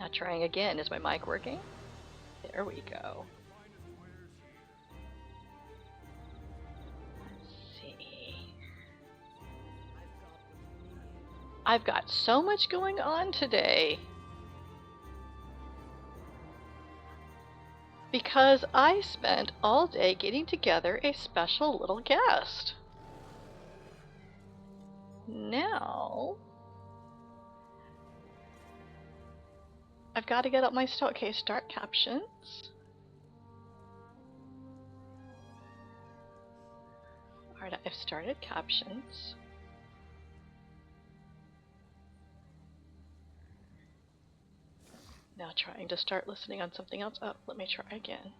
Now trying again. Is my mic working? There we go. Let's see. I've got so much going on today. Because I spent all day getting together a special little guest. Now, I've got to get up my stuff. Okay, start captions. Alright, I've started captions. Now trying to start listening on something else. Oh, let me try again.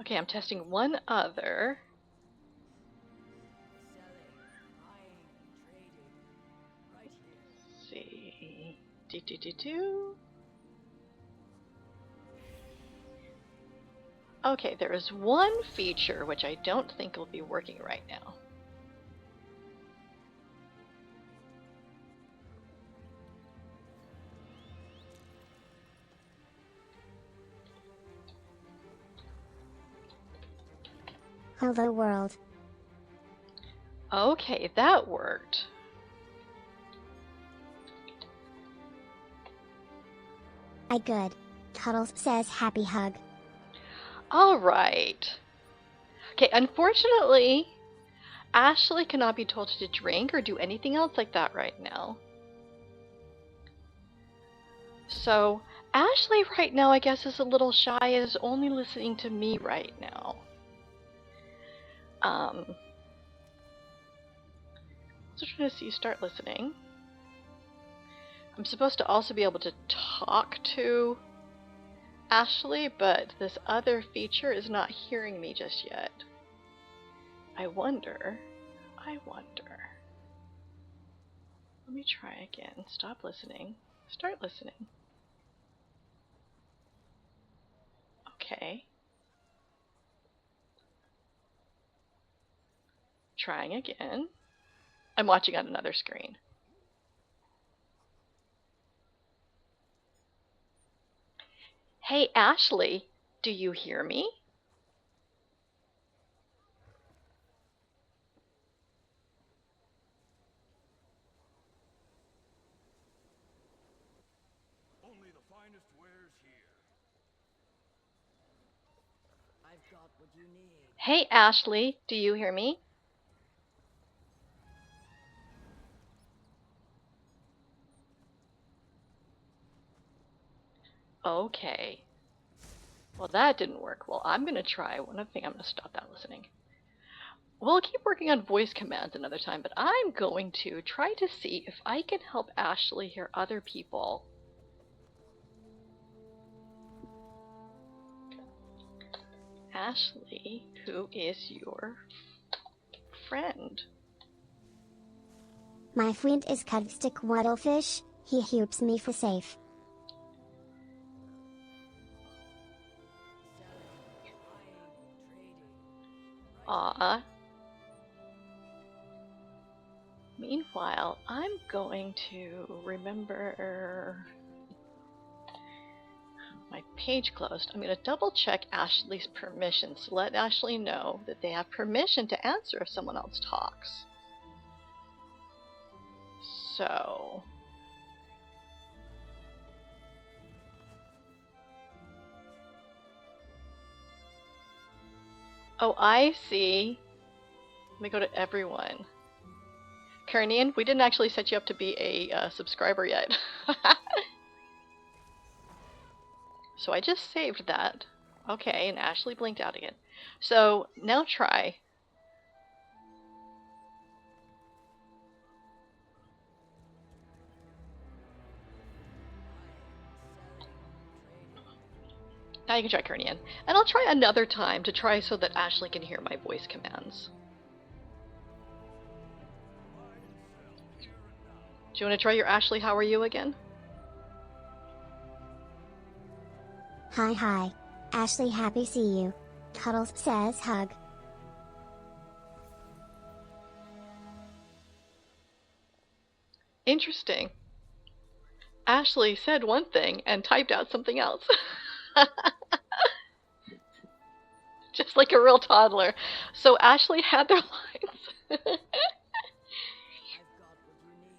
Okay, I'm testing one other. Let's see. Okay, there is one feature which I don't think will be working right now. Hello world. Okay, that worked. I good. Cuddles says happy hug. Alright. Okay, unfortunately, Ashley cannot be told to drink or do anything else like that right now. So, Ashley right now I guess is a little shy, is only listening to me right now. So trying to see, start listening. I'm supposed to also be able to talk to Ashley, but this other feature is not hearing me just yet. I wonder. Let me try again. Stop listening. Start listening. Okay. Trying again. I'm watching on another screen. Hey, Ashley, do you hear me? Only the finest wares here. I've got what you need. Hey, Ashley, do you hear me? Okay. Well, that didn't work. Well, I'm going to try one other thing. I'm going to stop that listening. We'll keep working on voice commands another time, but I'm going to try to see if I can help Ashley hear other people. Ashley, who is your friend? My friend is Autistic Waddlefish. He helps me for safe. Aw. Meanwhile, I'm going to remember my page closed. I'm going to double check Ashley's permissions to let Ashley know that they have permission to answer if someone else talks. So... Oh, I see. Let me go to everyone. Karinian, we didn't actually set you up to be a subscriber yet. So I just saved that. Okay, and Ashley blinked out again. So now try. Now you can try Karinian. And I'll try another time to try so that Ashley can hear my voice commands. Do you want to try your Ashley, how are you again? Hi. Ashley, happy see you. Cuddles says hug. Interesting. Ashley said one thing and typed out something else. Just like a real toddler. So Ashley had their lines. Let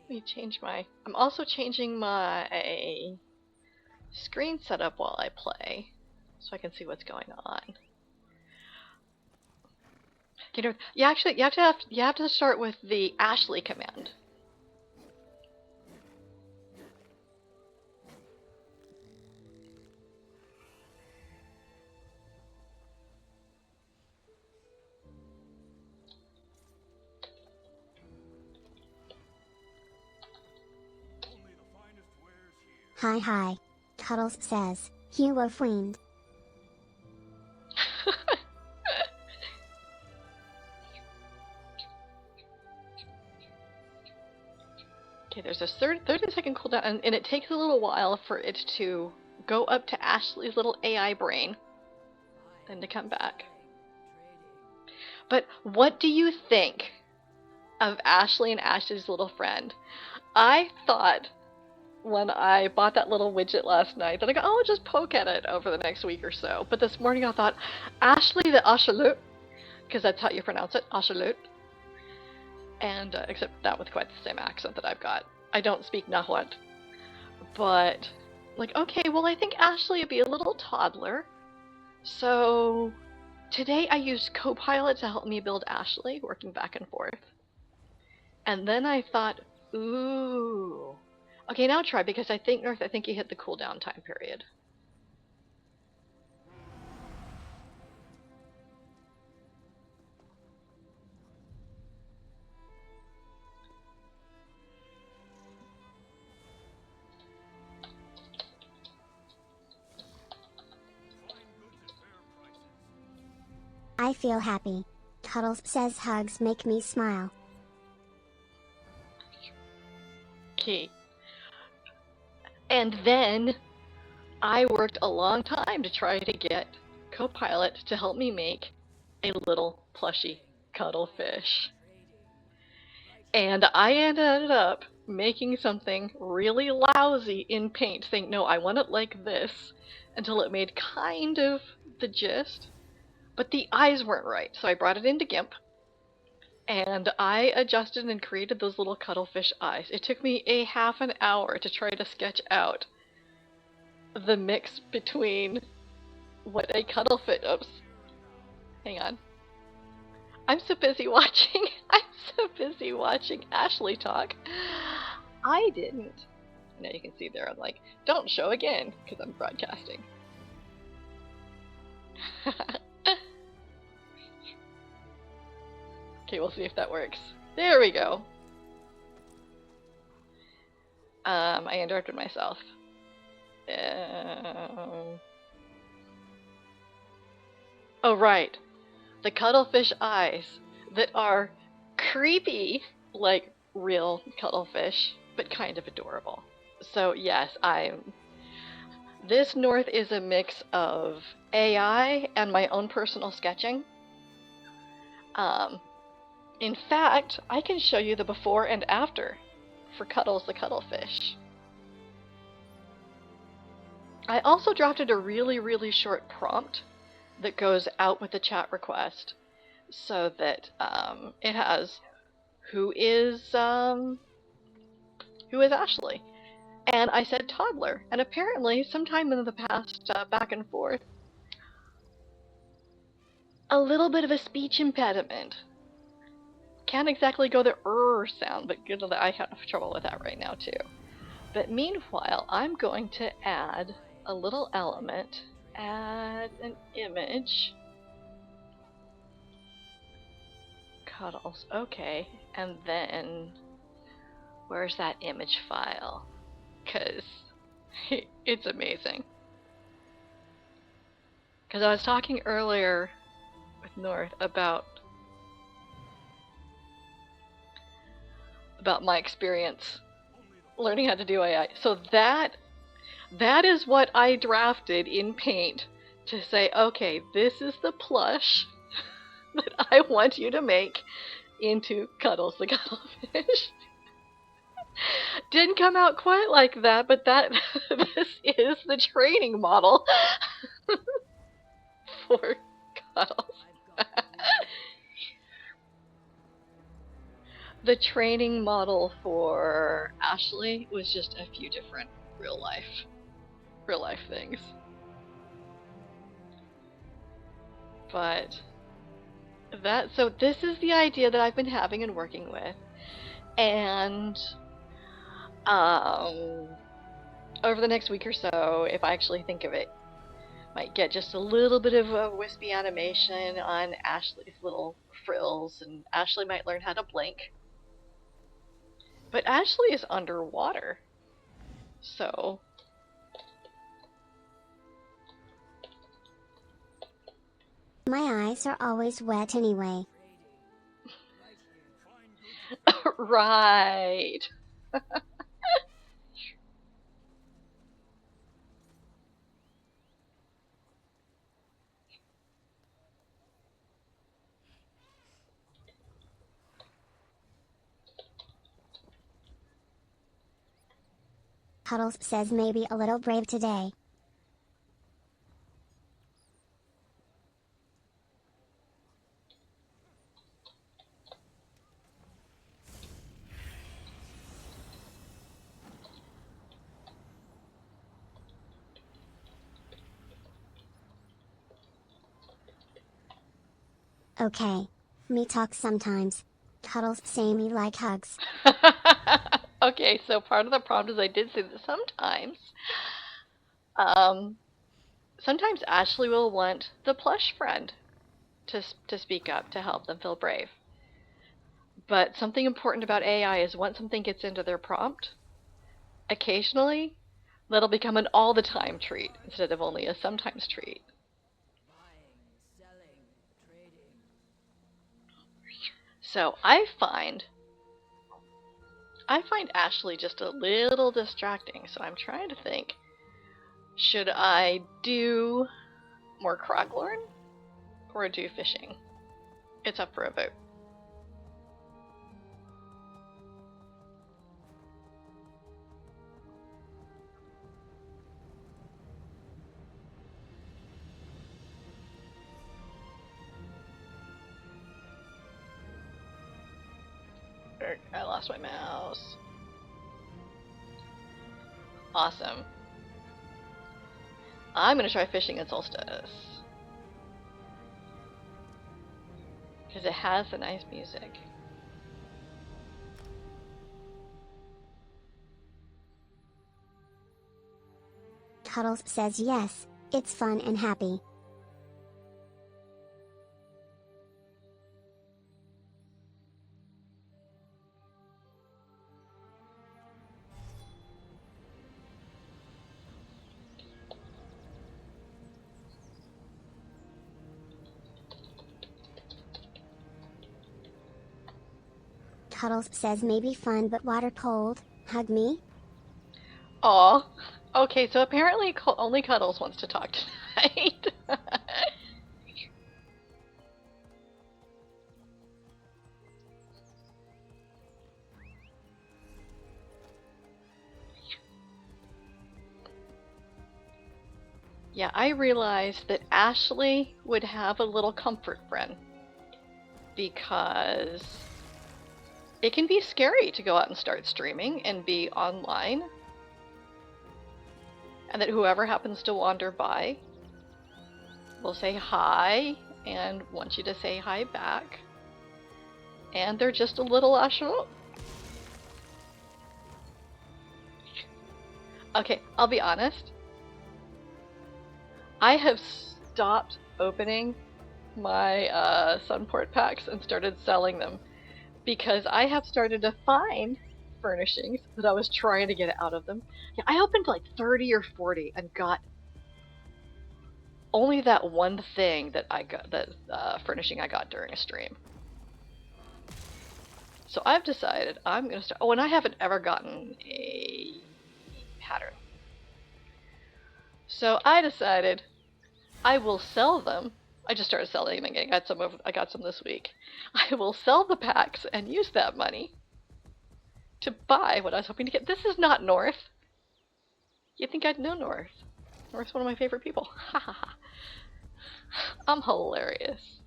me change my... I'm also changing my screen setup while I play, so I can see what's going on. You know, you have to start with the Ashley command. Hi hi. Cuddles says, you were fiend. Okay, there's a 30-second cooldown, and it takes a little while for it to go up to Ashley's little AI brain, then to come back. But what do you think of Ashley and Ashley's little friend? I thought when I bought that little widget last night that I go, oh, I'll just poke at it over the next week or so. But this morning I thought, Ashley the Ashalute, because that's how you pronounce it, Ashalute. And except not with quite the same accent that I've got. I don't speak Nahuatl. But, like, okay, well, I think Ashley would be a little toddler. So today I used Copilot to help me build Ashley, working back and forth. And then I thought, ooh. Okay, now try, because I think, North, I think you hit the cooldown time period. I feel happy. Cuddles says hugs make me smile. Okay. And then I worked a long time to try to get Copilot to help me make a little plushy cuddlefish. And I ended up making something really lousy in Paint, saying, no, I want it like this, until it made kind of the gist. But the eyes weren't right, so I brought it into GIMP, and I adjusted and created those little cuttlefish eyes. It took me a half an hour to try to sketch out the mix between what a cuttlefish... Oops. Hang on. I'm so busy watching Ashley talk. I didn't. Now you can see there, I'm like, don't show again, because I'm broadcasting. Okay, we'll see if that works. There we go. I interrupted myself. Oh, right. The cuttlefish eyes that are creepy, like real cuttlefish, but kind of adorable. So yes, this North is a mix of AI and my own personal sketching. In fact, I can show you the before and after for Cuddles the Cuttlefish. I also drafted a really, really short prompt that goes out with the chat request, so that it has who is Ashley, and I said toddler, and apparently sometime in the past, back and forth, a little bit of a speech impediment. Can't exactly go the sound, but good that I have trouble with that right now too. But meanwhile, I'm going to add a little element, add an image. Cuddles, okay, and then where's that image file? Because it's amazing. Because I was talking earlier with North about my experience learning how to do AI. So that is what I drafted in Paint to say, okay, this is the plush that I want you to make into Cuddles the Cuttlefish. Didn't come out quite like that, but that this is the training model for Cuddles. The training model for Ashley was just a few different real life things. But so this is the idea that I've been having and working with, and over the next week or so, if I actually think of it, might get just a little bit of a wispy animation on Ashley's little frills, and Ashley might learn how to blink. But Ashley is underwater, so My eyes are always wet anyway. right. Cuddles says maybe a little brave today. Okay. Me talk sometimes. Cuddles say me like hugs. Okay, so part of the problem is I did say that sometimes Ashley will want the plush friend to speak up, to help them feel brave. But something important about AI is once something gets into their prompt, occasionally that'll become an all the time treat instead of only a sometimes treat. Buying, selling, trading. So I find Ashley just a little distracting, so I'm trying to think, should I do more Croglorn or do fishing? It's up for a vote. I lost my mouse. Awesome. I'm gonna try fishing at Solstice. Because it has the nice music. Cuddles says yes, it's fun and happy. Cuddles says maybe fun but water cold. Hug me? Aw. Okay, so apparently only Cuddles wants to talk tonight. Yeah, I realized that Ashley would have a little comfort friend because it can be scary to go out and start streaming and be online, and that whoever happens to wander by will say hi and want you to say hi back, and they're just a little astronaut. Okay, I'll be honest. I have stopped opening my Sunport packs and started selling them because I have started to find furnishings that I was trying to get out of them. Yeah, I opened like 30 or 40 and got only that one thing that I got, that furnishing I got during a stream. So I've decided I'm going to start. Oh, and I haven't ever gotten a pattern. So I decided I will sell them. I just started selling them. I got some this week. I will sell the packs and use that money to buy what I was hoping to get. This is not North. You'd think I'd know North. North's one of my favorite people. Ha ha ha. I'm hilarious.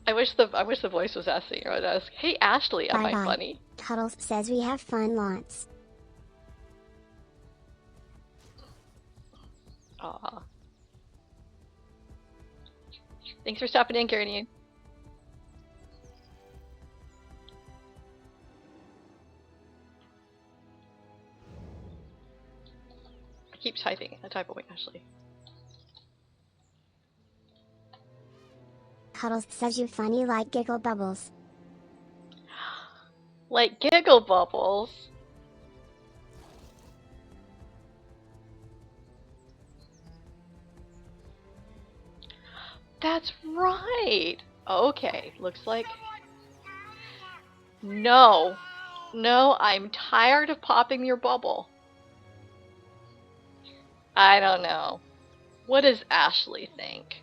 I wish the voice was asking. I would ask, "Hey Ashley, am I funny?" Cuddles says we have fun lots. Aw. Thanks for stopping in, Karen. I keep typing. I type away, Ashley. Cuddles says you funny like giggle bubbles. Like giggle bubbles? That's right! Okay, looks like... No. No, I'm tired of popping your bubble. I don't know. What does Ashley think?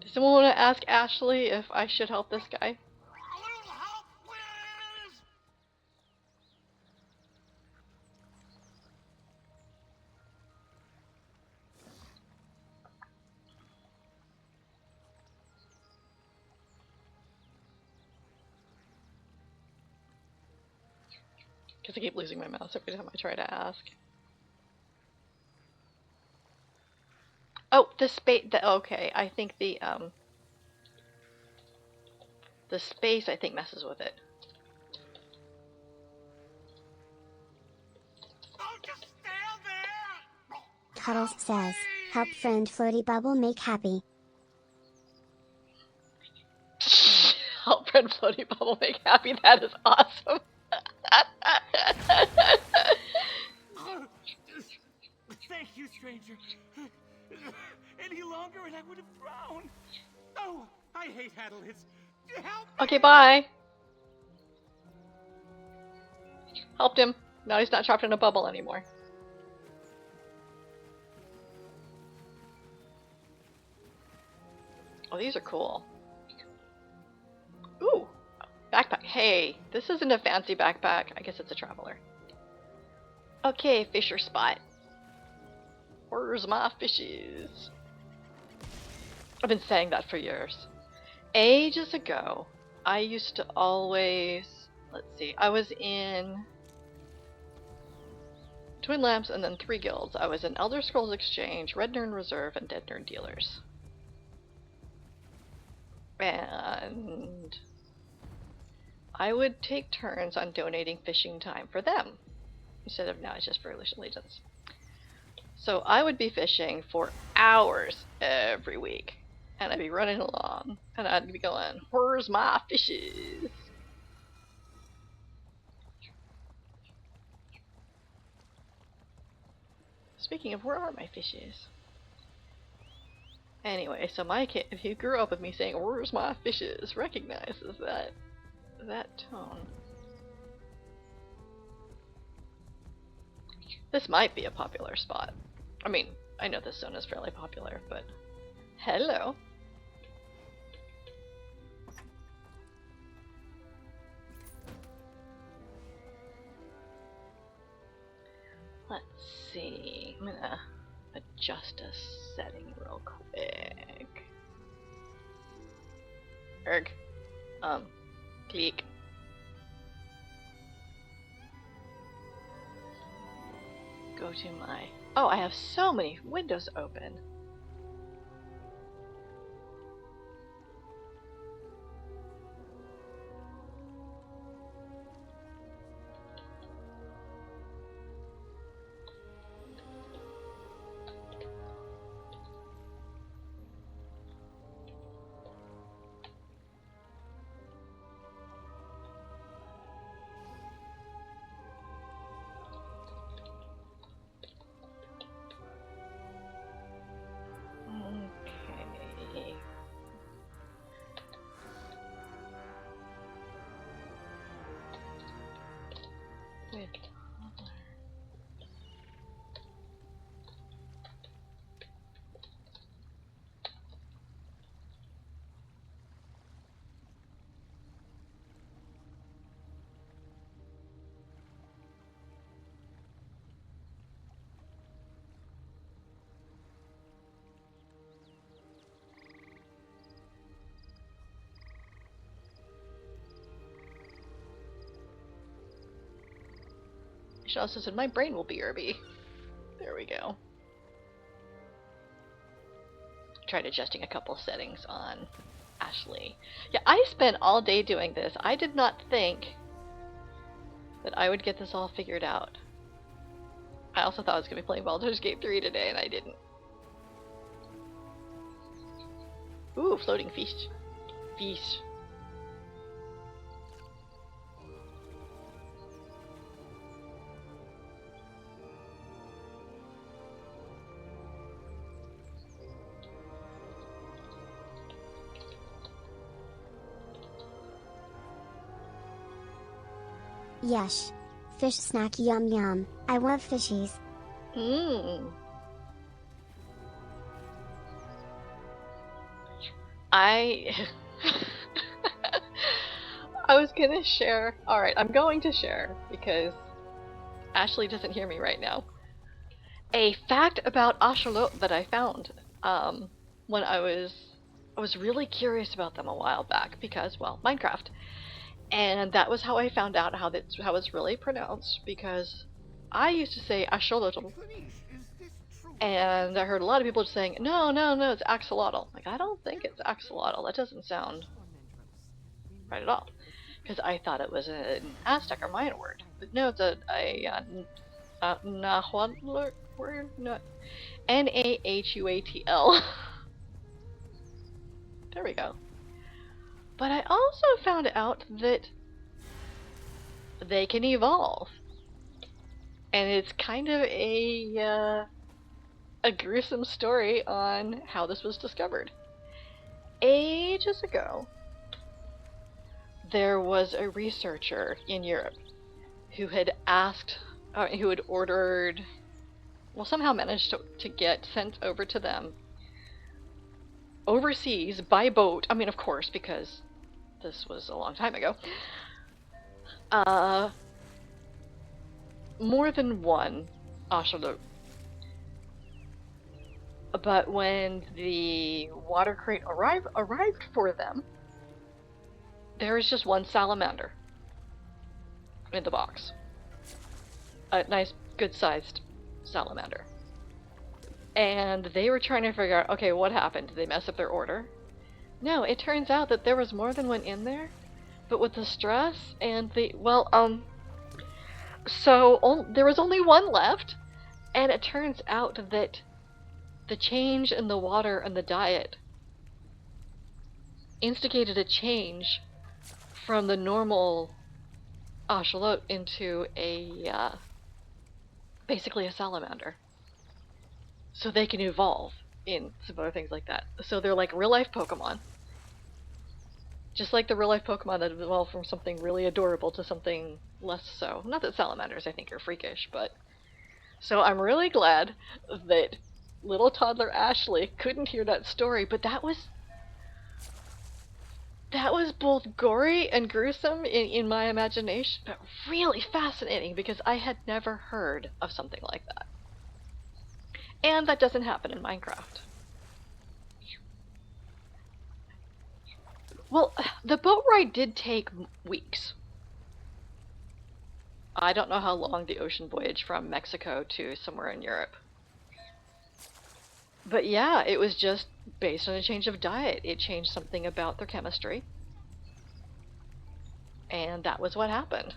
Does someone want to ask Ashley if I should help this guy? Because I keep losing my mouse every time I try to ask. Oh, the space. Okay, I think the space I think messes with it. Oh, just stand there! Cuddles says, help friend floaty bubble make happy. Help friend floaty bubble make happy. That is awesome. Thank you, stranger. Any longer and I would have drowned. Oh, I hate Hadalids. Help me! Okay, bye. Helped him. Now he's not trapped in a bubble anymore. Oh, these are cool. Ooh, backpack. Hey, this isn't a fancy backpack. I guess it's a traveler. Okay, fisher spot. Where's my fishes? I've been saying that for years. Ages ago, I used to always... Let's see, I was in Twin Lamps and then 3 guilds. I was in Elder Scrolls Exchange, Red Nern Reserve, and Dead Nern Dealers. And I would take turns on donating fishing time for them. Instead of now it's just for allegiance. So I would be fishing for hours every week. And I'd be running along. And I'd be going, where's my fishes? Speaking of, where are my fishes? Anyway, so my kid, if he grew up with me saying, where's my fishes, recognizes that tone. This might be a popular spot. I mean, I know this zone is fairly popular, but... Hello! Let's see. I'm gonna adjust a setting real quick. Erg. Click. Go to my... Oh, I have so many windows open. She also said, my brain will BRB. There we go. Tried adjusting a couple settings on Ashley. Yeah, I spent all day doing this. I did not think that I would get this all figured out. I also thought I was going to be playing Baldur's Gate 3 today, and I didn't. Ooh, floating feast. Feast. Yesh. Fish snack yum yum. I love fishies. Mmm. I was gonna share. Alright, I'm going to share because Ashley doesn't hear me right now. A fact about Axolotl that I found when I was really curious about them a while back because, well, Minecraft. And that was how I found out how it's really pronounced, because I used to say Axolotl, and I heard a lot of people saying, no, it's axolotl. Like, I don't think it's axolotl. That doesn't sound right at all. Because I thought it was an Aztec or Mayan word. But no, it's a Nahuatl word? No. Nahuatl. There we go. But I also found out that they can evolve. And it's kind of a gruesome story on how this was discovered. Ages ago, there was a researcher in Europe who had ordered, well, somehow managed to get sent over to them overseas by boat. I mean, of course, because this was a long time ago. More than one axolotl. But when the water crate arrived for them, there was just one salamander in the box. A nice, good-sized salamander. And they were trying to figure out, okay, what happened? Did they mess up their order? No, it turns out that there was more than one in there, but with the stress and there was only one left, and it turns out that the change in the water and the diet instigated a change from the normal axolotl into basically a salamander. So they can evolve in some other things like that. So they're like real-life Pokemon. Just like the real-life Pokemon that evolved from something really adorable to something less so. Not that salamanders, I think, are freakish, but... So I'm really glad that little toddler Ashley couldn't hear that story, but that was both gory and gruesome in my imagination, but really fascinating because I had never heard of something like that. And that doesn't happen in Minecraft. Well, the boat ride did take weeks. I don't know how long the ocean voyage from Mexico to somewhere in Europe. But yeah, it was just based on a change of diet. It changed something about their chemistry. And that was what happened.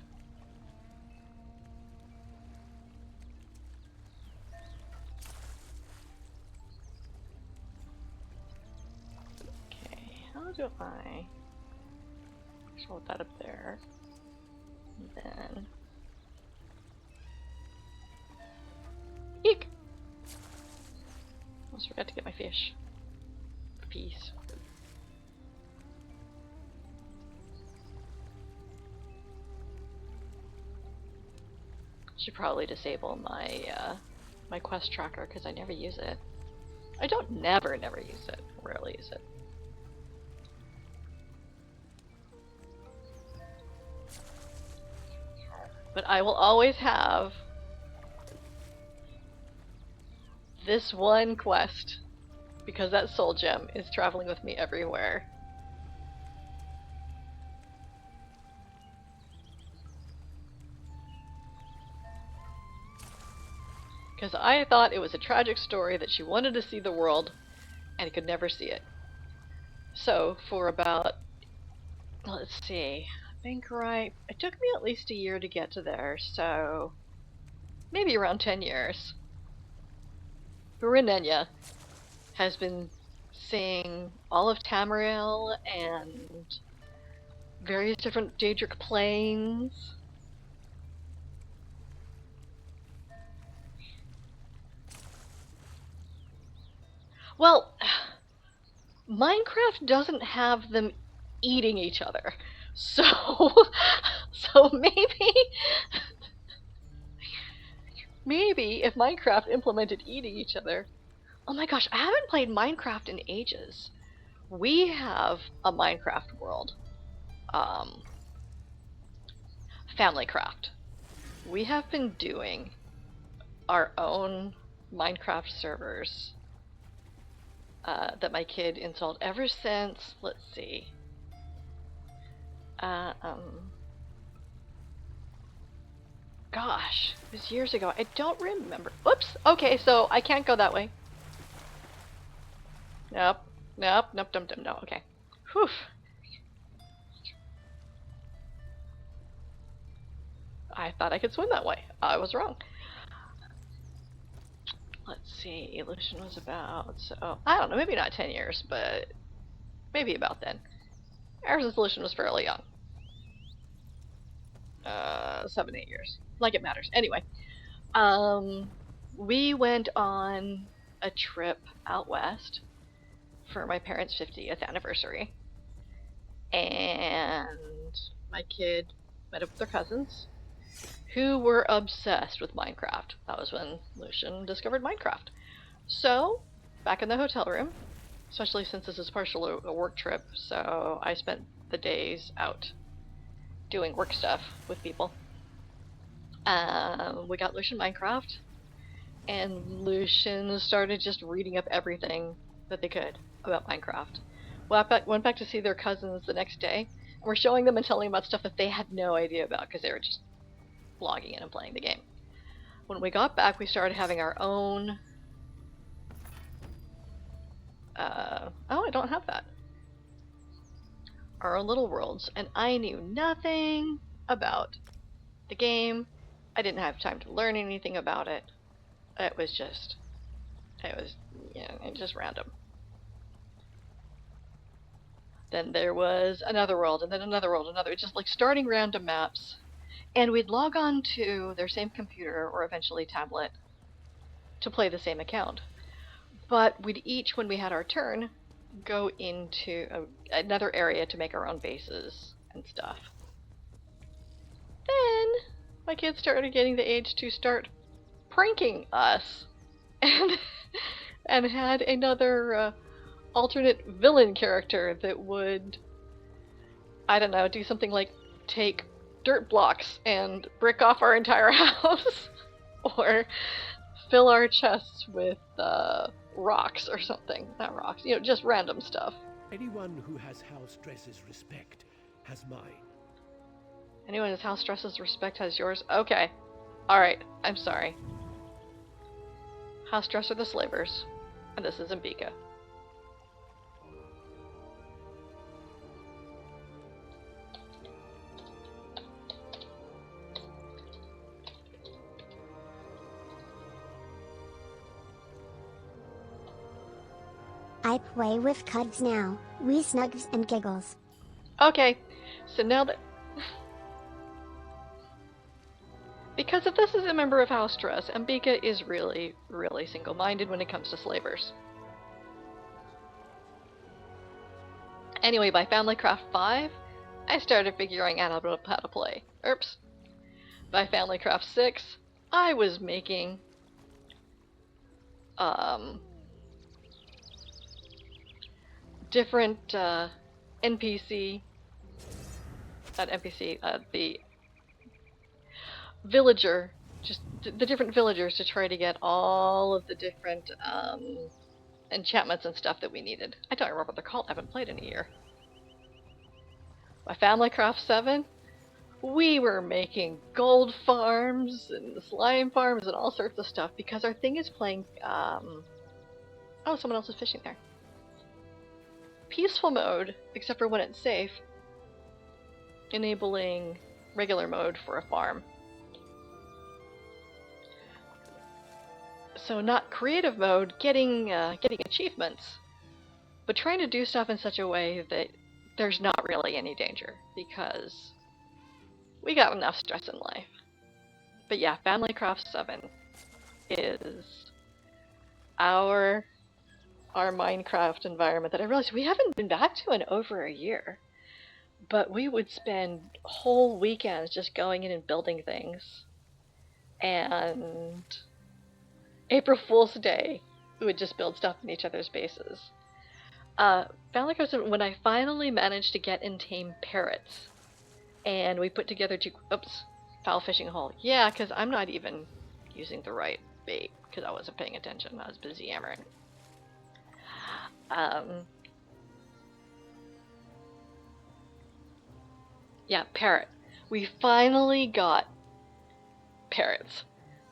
Okay, how do I hold that up there? And then... Eek! Almost forgot to get my fish. Peace. Should probably disable my my quest tracker because I never use it. I don't never use it. Rarely use it. But I will always have this one quest, because that soul gem is traveling with me everywhere. Because I thought it was a tragic story that she wanted to see the world and could never see it. So for about, let's see, I think it took me at least a year to get to there, so maybe around 10 years. Burinenya has been seeing all of Tamriel and various different Daedric planes. Well, Minecraft doesn't have them eating each other. So, so maybe if Minecraft implemented eating each other. Oh my gosh, I haven't played Minecraft in ages. We have a Minecraft world. Familycraft. We have been doing our own Minecraft servers that my kid installed ever since, let's see. Gosh, it was years ago. I don't remember. Oops! Okay, so I can't go that way. Nope. No. Okay. Whew. I thought I could swim that way. I was wrong. Let's see. Lucian was about, so I don't know, maybe not 10 years, but maybe about then. Ever since Lucian was fairly young. 7, 8 years. Like it matters. Anyway, we went on a trip out west for my parents' 50th anniversary, and my kid met up with their cousins who were obsessed with Minecraft. That was when Lucian discovered Minecraft. So, back in the hotel room, especially since this is partially a work trip, so I spent the days out doing work stuff with people. We got Lucian Minecraft, and Lucian started just reading up everything that they could about Minecraft. Went back to see their cousins the next day, and we're showing them and telling them about stuff that they had no idea about because they were just logging in and playing the game. When we got back, we started having our own... oh, I don't have that. Our own little worlds, and I knew nothing about the game. I didn't have time to learn anything about it. It was just random. Then there was another world, and then another world, just like starting random maps. And we'd log on to their same computer, or eventually tablet, to play the same account. But we'd each, when we had our turn, go into another area to make our own bases and stuff. Then my kids started getting the age to start pranking us, and had another alternate villain character that would, I don't know, do something like take dirt blocks and brick off our entire house, or fill our chests with rocks or something. Not rocks, just random stuff. Anyone who has house stresses respect has mine. Anyone whose house stresses respect has yours? Okay. Alright, I'm sorry. House stress are the slavers, and this is Mbika. I play with Cuds now. We snugs and giggles. Okay, so now that... Because if this is a member of House Stress, Mbika is really, really single-minded when it comes to slavers. Anyway, by FamilyCraft 5, I started figuring out how to play. Oops. By FamilyCraft 6, I was making... different NPC... Not NPC, the villager, just the different villagers to try to get all of the different enchantments and stuff that we needed. I don't remember what they're called. I haven't played in a year. By FamilyCraft 7, We were making gold farms and slime farms and all sorts of stuff because our thing is playing, oh, someone else is fishing there. Peaceful mode, except for when it's safe, enabling regular mode for a farm. So not creative mode, getting achievements, but trying to do stuff in such a way that there's not really any danger, because we got enough stress in life. But yeah, Family Craft 7 is our Minecraft environment that I realized we haven't been back to in over a year. But we would spend whole weekends just going in and building things. And April Fool's Day, we would just build stuff in each other's bases. Family Craft 7, when I finally managed to get and tame parrots, and we put together foul fishing hole. Yeah, because I'm not even using the right bait, because I wasn't paying attention. I was busy yammering. Yeah, parrot. We finally got parrots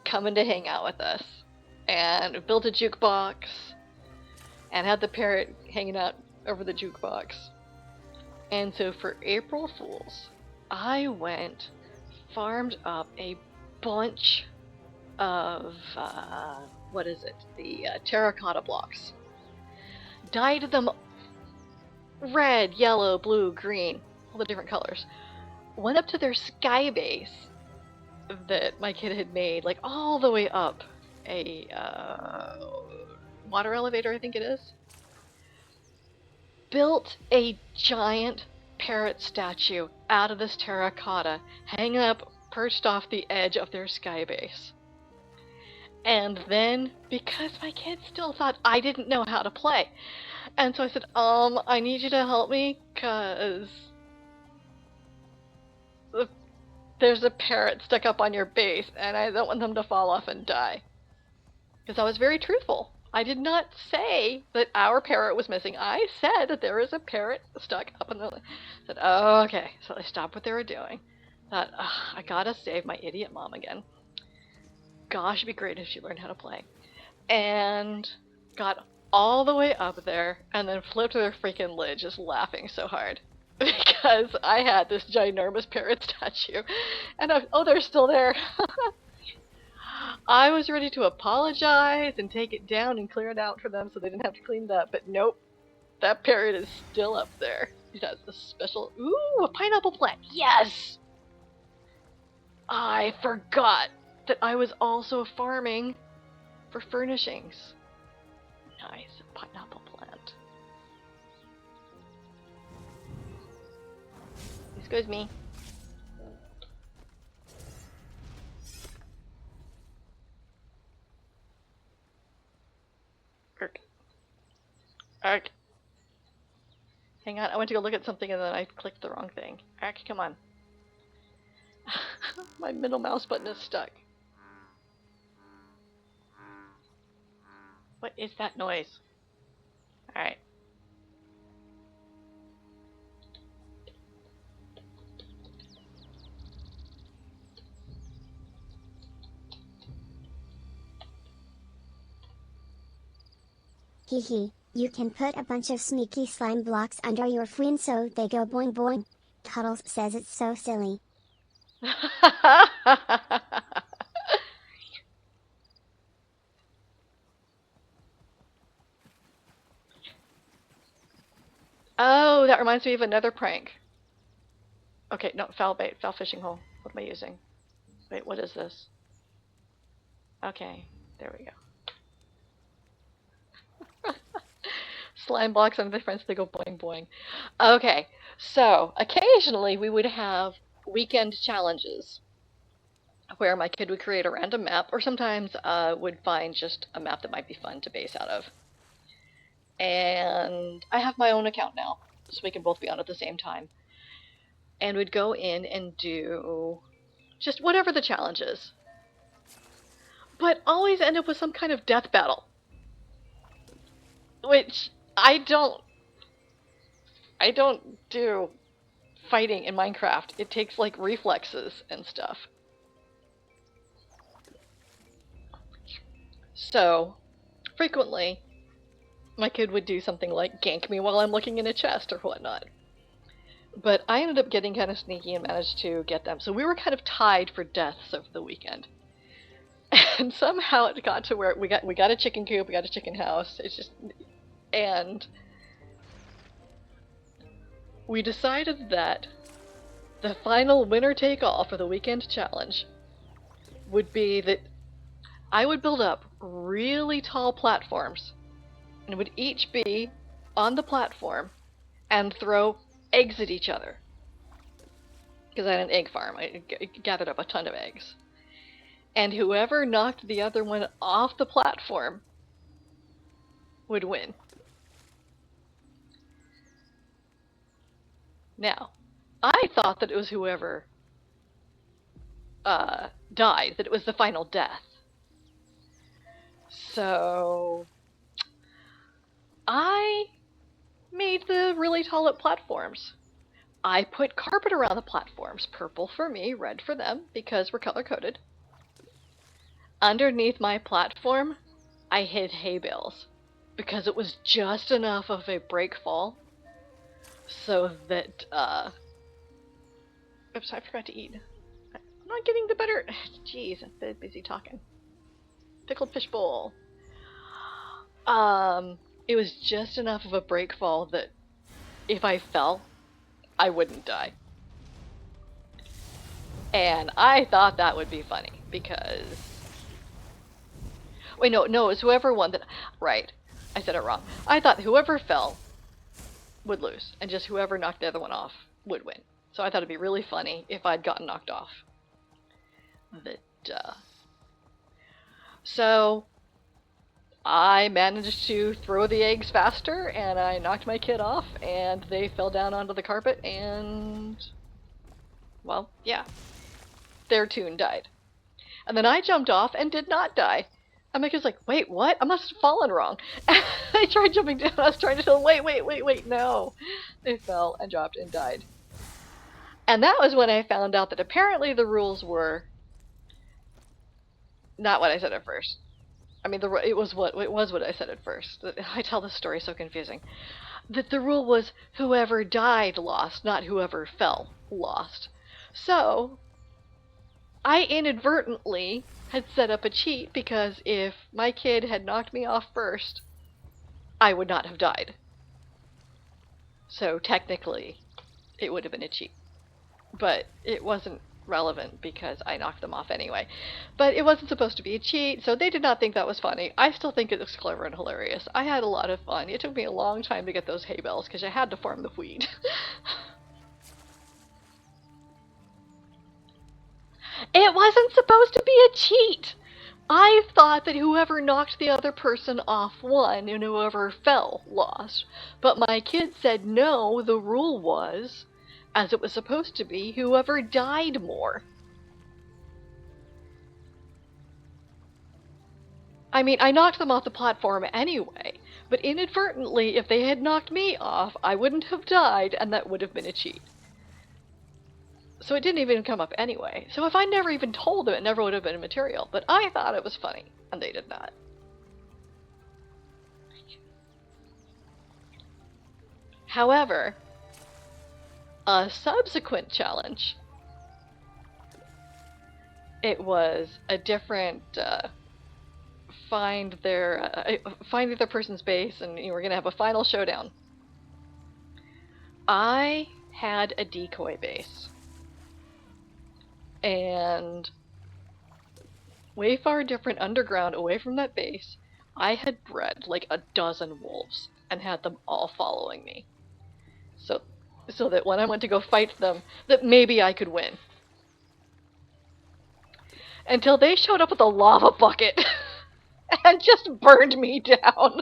coming to hang out with us, and built a jukebox, and had the parrot hanging out over the jukebox. And so for April Fools, I went, farmed up a bunch of, the terracotta blocks. Dyed them red, yellow, blue, green, all the different colors. Went up to their sky base that my kid had made, like all the way up a water elevator, I think it is. Built a giant parrot statue out of this terracotta, hanging up, perched off the edge of their sky base. And then, because my kids still thought I didn't know how to play, and so I said, I need you to help me, cause there's a parrot stuck up on your base, and I don't want them to fall off and die. Because I was very truthful. I did not say that our parrot was missing. I said that there was a parrot stuck up on the... I said, oh, okay. So they stopped what they were doing. Thought, I gotta save my idiot mom again. Gosh, it'd be great if she learned how to play. And got all the way up there, and then flipped their freaking lid, just laughing so hard. Because I had this ginormous parrot statue. And they're still there. I was ready to apologize and take it down and clear it out for them so they didn't have to clean it up, but nope. That parrot is still up there. It has a special... Ooh, a pineapple plant! Yes! I forgot that I was also farming for furnishings. Nice, a pineapple plant. Excuse me. Ark. Hang on, I went to go look at something and then I clicked the wrong thing. Ark, come on. My middle mouse button is stuck. What is that noise? Alright. Hehe, you can put a bunch of sneaky slime blocks under your friend so they go boing boing. Cuddles says it's so silly. Oh, that reminds me of another prank. Okay, no, foul bait, foul fishing hole. What am I using? Wait, what is this? Okay, there we go. Slime blocks on the friends, they go boing boing. Okay, so occasionally we would have weekend challenges where my kid would create a random map, or sometimes would find just a map that might be fun to base out of. And I have my own account now, so we can both be on at the same time. And we'd go in and do just whatever the challenge is. But always end up with some kind of death battle. Which I don't do fighting in Minecraft. It takes, like, reflexes and stuff. So, frequently, my kid would do something like gank me while I'm looking in a chest or whatnot. But I ended up getting kind of sneaky and managed to get them. So we were kind of tied for deaths over the weekend. And somehow it got to where we got a chicken coop, we got a chicken house. It's just, and we decided that the final winner take all for the weekend challenge would be that I would build up really tall platforms, and it would each be on the platform and throw eggs at each other. Because I had an egg farm, I gathered up a ton of eggs. And whoever knocked the other one off the platform would win. Now, I thought that it was whoever died, that it was the final death. So I made the really tall platforms. I put carpet around the platforms, purple for me, red for them, because we're color-coded. Underneath my platform, I hid hay bales, because it was just enough of a break fall, so that, oops, I forgot to eat. I'm not getting the better, jeez, I'm so busy talking. Pickled fish bowl. It was just enough of a break fall that if I fell, I wouldn't die. And I thought that would be funny, because... Wait, no, it was whoever won that... Right, I said it wrong. I thought whoever fell would lose, and just whoever knocked the other one off would win. So I thought it'd be really funny if I'd gotten knocked off. But, so... I managed to throw the eggs faster, and I knocked my kid off, and they fell down onto the carpet, and... well, yeah. Their tune died. And then I jumped off and did not die. And my kid's like, wait, what? I must have fallen wrong. And I tried jumping down, I was trying to tell them, wait, no. They fell and dropped and died. And that was when I found out that apparently the rules were not what I said at first. I mean, it was what I said at first. I tell this story so confusing. That the rule was whoever died lost, not whoever fell lost. So, I inadvertently had set up a cheat because if my kid had knocked me off first, I would not have died. So technically, it would have been a cheat. But it wasn't relevant because I knocked them off anyway. But it wasn't supposed to be a cheat, so they did not think that was funny. I still think it was clever and hilarious. I had a lot of fun. It took me a long time to get those hay bales because I had to farm the wheat. It wasn't supposed to be a cheat! I thought that whoever knocked the other person off won and whoever fell lost. But my kid said no, the rule was, as it was supposed to be, whoever died more. I mean, I knocked them off the platform anyway, but inadvertently, if they had knocked me off, I wouldn't have died, and that would have been a cheat. So it didn't even come up anyway. So if I never even told them, it never would have been material, but I thought it was funny, and they did not. However, a subsequent challenge, it was a different find the other person's base, and we're gonna have a final showdown. I had a decoy base, and way far different underground away from that base, I had bred like a dozen wolves and had them all following me. So that when I went to go fight them, that maybe I could win. Until they showed up with a lava bucket and just burned me down.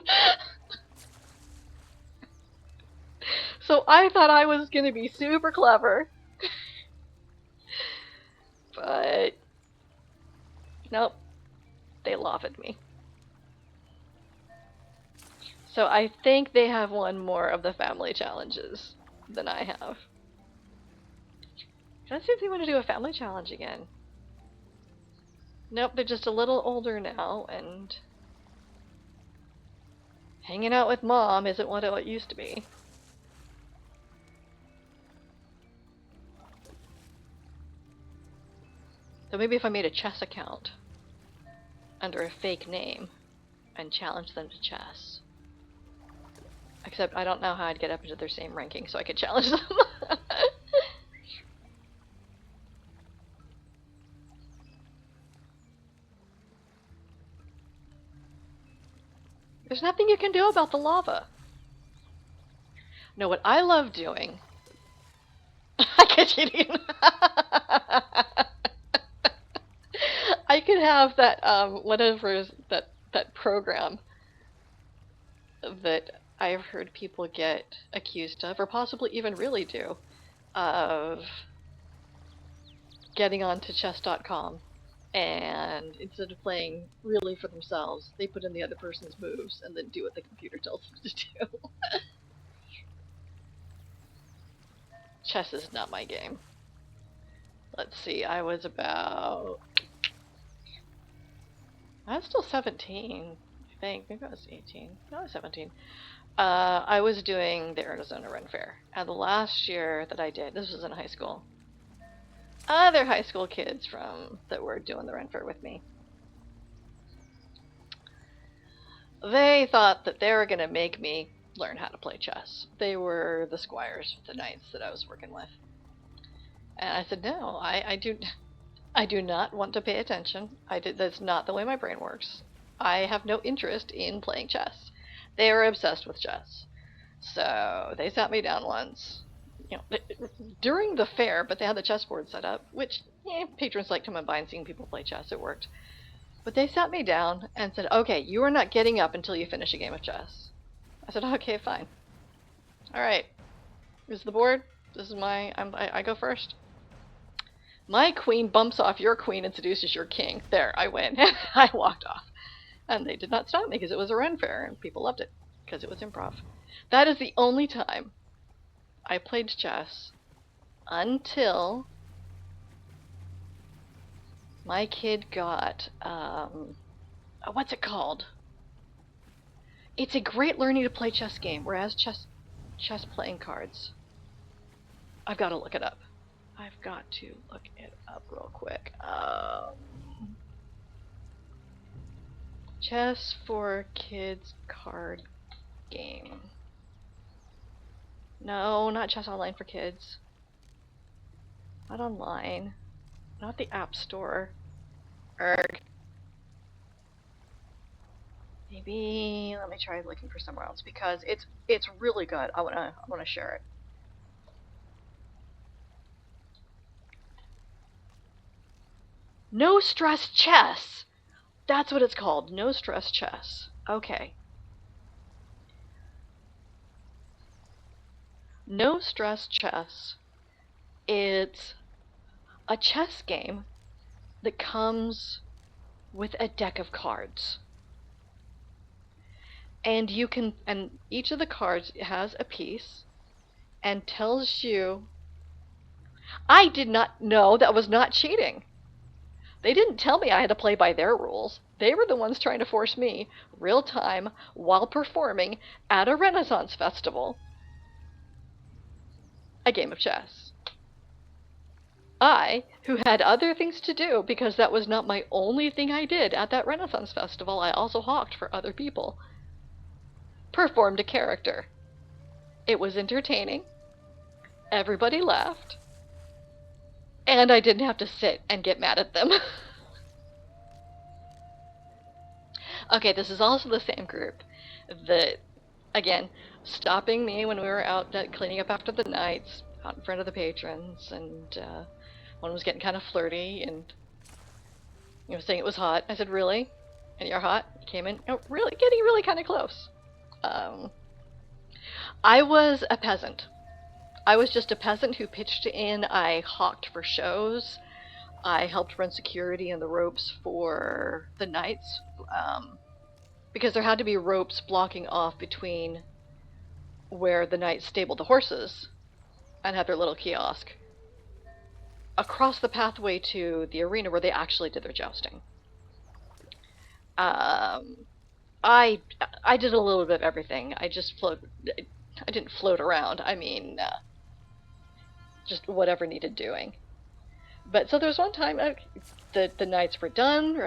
So I thought I was gonna be super clever. But nope. They lavaed me. So I think they have one more of the family challenges than I have. Let's see if they want to do a family challenge again. Nope, they're just a little older now, and hanging out with mom isn't what it used to be. So maybe if I made a chess account under a fake name and challenged them to chess. Except I don't know how I'd get up into their same ranking so I could challenge them. There's nothing you can do about the lava. No, what I love doing... I could have that, whatever, that program that I've heard people get accused of, or possibly even really do, of getting onto chess.com. And instead of playing really for themselves, they put in the other person's moves and then do what the computer tells them to do. Chess is not my game. Let's see, I was still 17, I think. Maybe I was 18. No, I was 17. I was doing the Arizona Ren Fair. And the last year that I did, this was in high school, other high school kids that were doing the Ren Fair with me, they thought that they were going to make me learn how to play chess. They were the squires, the knights that I was working with. And I said, no, I do not want to pay attention. That's not the way my brain works. I have no interest in playing chess. They were obsessed with chess. So they sat me down once, during the fair, but they had the chessboard set up, which patrons like to come by and seeing people play chess. It worked. But they sat me down and said, okay, you are not getting up until you finish a game of chess. I said, okay, fine. All right. Here's the board. This is I go first. My queen bumps off your queen and seduces your king. There, I win. I walked off. And they did not stop me because it was a Ren Fair and people loved it because it was improv. That is the only time I played chess until my kid got, what's it called? It's a great learning to play chess game, whereas chess playing cards. I've got to look it up. I've got to look it up real quick. Chess for Kids card game. No, not Chess Online for Kids. Not online. Not the App Store. Erg. Maybe let me try looking for somewhere else because it's really good. I wanna share it. No Stress Chess. That's what it's called. No Stress Chess. Okay. No Stress Chess. It's a chess game that comes with a deck of cards. And each of the cards has a piece and tells you. I did not know that was not cheating. They didn't tell me I had to play by their rules. They were the ones trying to force me, real time, while performing at a Renaissance festival, a game of chess. I, who had other things to do because that was not my only thing I did at that Renaissance festival, I also hawked for other people, performed a character. It was entertaining. Everybody laughed. And I didn't have to sit and get mad at them. Okay, this is also the same group that, again, stopping me when we were out cleaning up after the nights, out in front of the patrons, and one was getting kind of flirty and saying it was hot. I said, really? And you're hot? He came in, really, getting really kind of close. I was a peasant. I was just a peasant who pitched in. I hawked for shows. I helped run security and the ropes for the knights, because there had to be ropes blocking off between where the knights stabled the horses and had their little kiosk. across the pathway to the arena where they actually did their jousting. I did a little bit of everything. I didn't float around. I mean, just whatever needed doing. But so there was one time the knights were done. We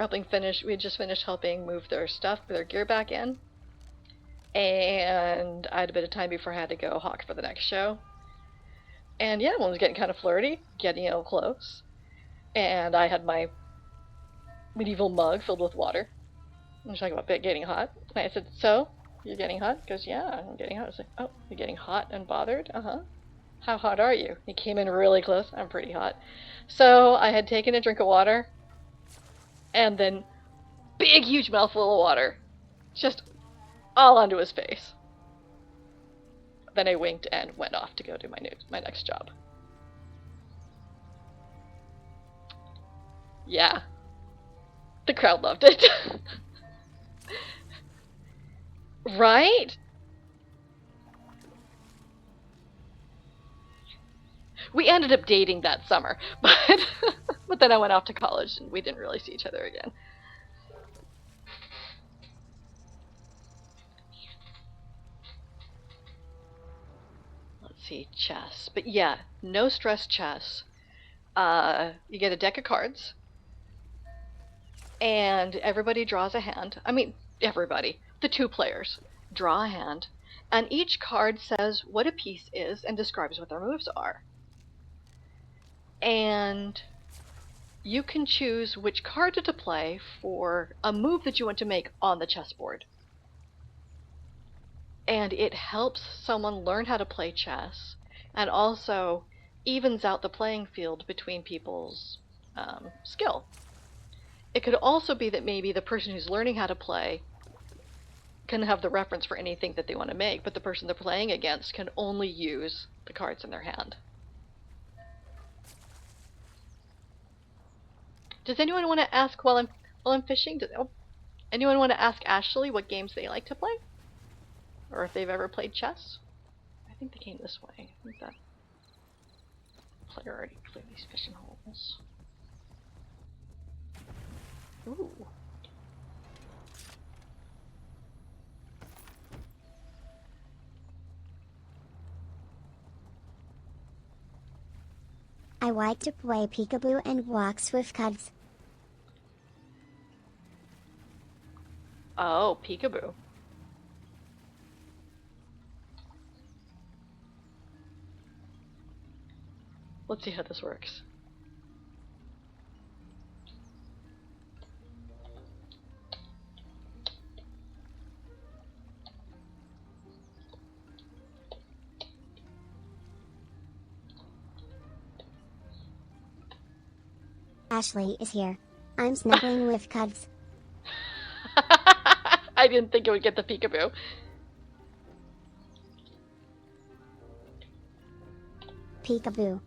had just finished helping move their stuff, their gear back in. And I had a bit of time before I had to go hawk for the next show. And yeah, one was getting kind of flirty, getting close. And I had my medieval mug filled with water. I was talking about getting hot. And I said, "So, you're getting hot?" He goes, "Yeah, I'm getting hot." I was like, "Oh, you're getting hot and bothered? Uh-huh. How hot are you?" He came in really close. I'm pretty hot. So I had taken a drink of water, and then big, huge mouthful of water. Just all onto his face. Then I winked and went off to go do my next job. Yeah. The crowd loved it. Right? We ended up dating that summer, but then I went off to college and we didn't really see each other again. Let's see, chess. But yeah, no stress chess. You get a deck of cards, and everybody draws a hand. I mean, everybody. The 2 players draw a hand, and each card says what a piece is and describes what their moves are. And you can choose which card to play for a move that you want to make on the chessboard. And it helps someone learn how to play chess, and also evens out the playing field between people's skill. It could also be that maybe the person who's learning how to play can have the reference for anything that they want to make, but the person they're playing against can only use the cards in their hand. Does anyone want to ask while I'm fishing? Anyone want to ask Ashley what games they like to play? Or if they've ever played chess? I think they came this way. I think that player already cleared these fishing holes. Ooh. I like to play peekaboo and walks with cubs. Oh, peekaboo. Let's see how this works. Ashley is here. I'm snuggling with cubs. I didn't think it would get the peekaboo. Peekaboo.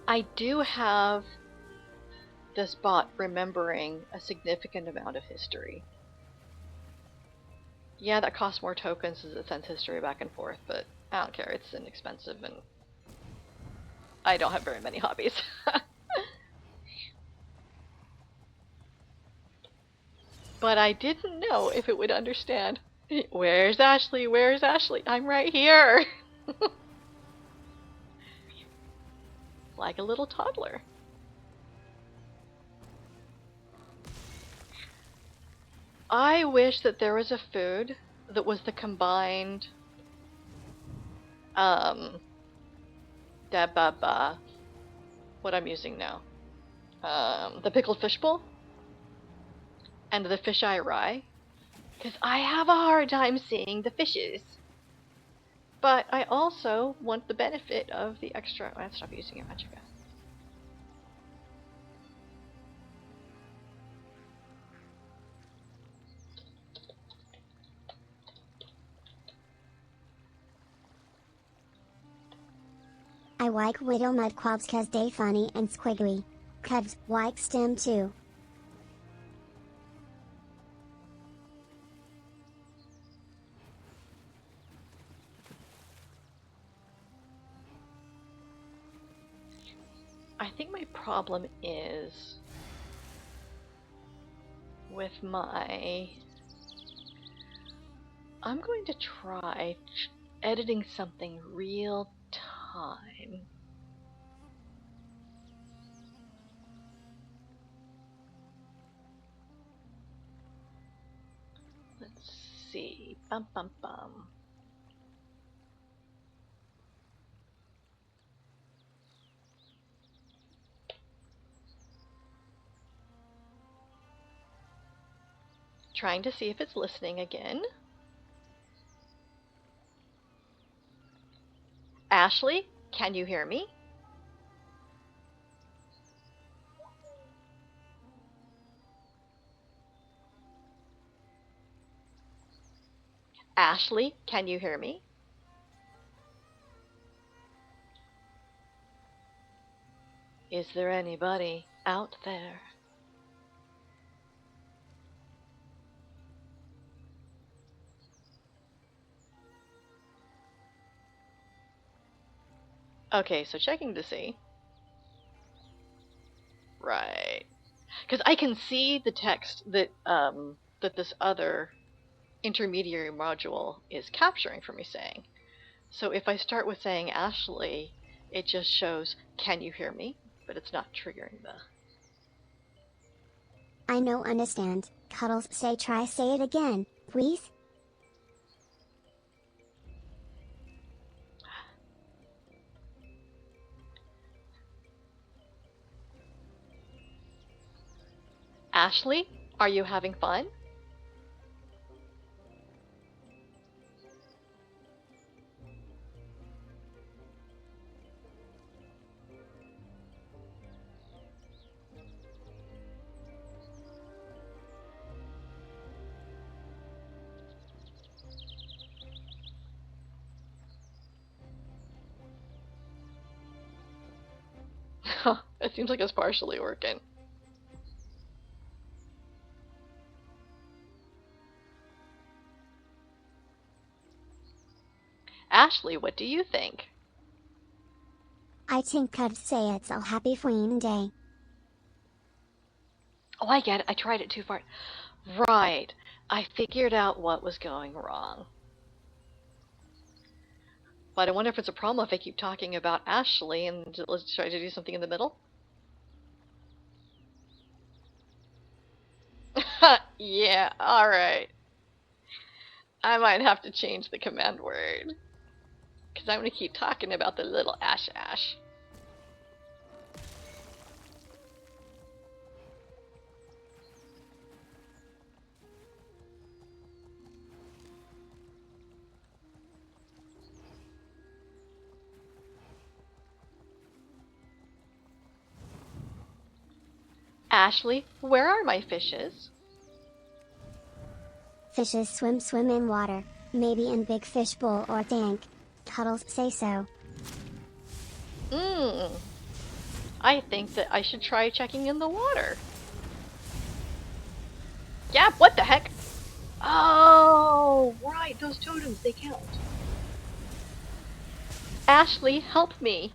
I do have this bot remembering a significant amount of history. Yeah, that costs more tokens as it sends history back and forth, but I don't care. It's inexpensive and I don't have very many hobbies. But I didn't know if it would understand. Where's Ashley? Where's Ashley? I'm right here! Like a little toddler. I wish that there was a food that was the combined what I'm using now. The pickled fish bowl and the fisheye rye. Because I have a hard time seeing the fishes. But I also want the benefit of the extra... I have to stop using it, Magica. I like Whittle Mud Quabs cause they funny and squiggly. Cubs like STEM too. I think my problem is with my... I'm going to try editing something real time. Let's see. Bum bum bum. Trying to see if it's listening again. Ashley, can you hear me? Ashley, can you hear me? Is there anybody out there? Okay, so checking to see. Right. Because I can see the text that that this other intermediary module is capturing for me saying. So if I start with saying Ashley, it just shows, can you hear me? But it's not triggering the... I no understand. Cuddles say say it again, please. Ashley, are you having fun? It seems like it's partially working. Ashley, what do you think? I think Cubs say it's a happy Queen Day. Oh, I get it. I tried it too far. Right. I figured out what was going wrong. But I wonder if it's a problem if I keep talking about Ashley and let's try to do something in the middle. Yeah, alright. I might have to change the command word. Because I'm going to keep talking about the little Ash. Ashley, where are my fishes? Fishes swim in water, maybe in big fish bowl or tank. Cuddles say so. I think that I should try checking in the water. Yeah, what the heck? Oh, right, those totems, they count. Ashley, help me.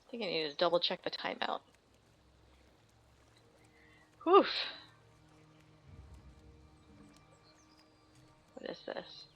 I think I need to double check the timeout. Whew. What is this?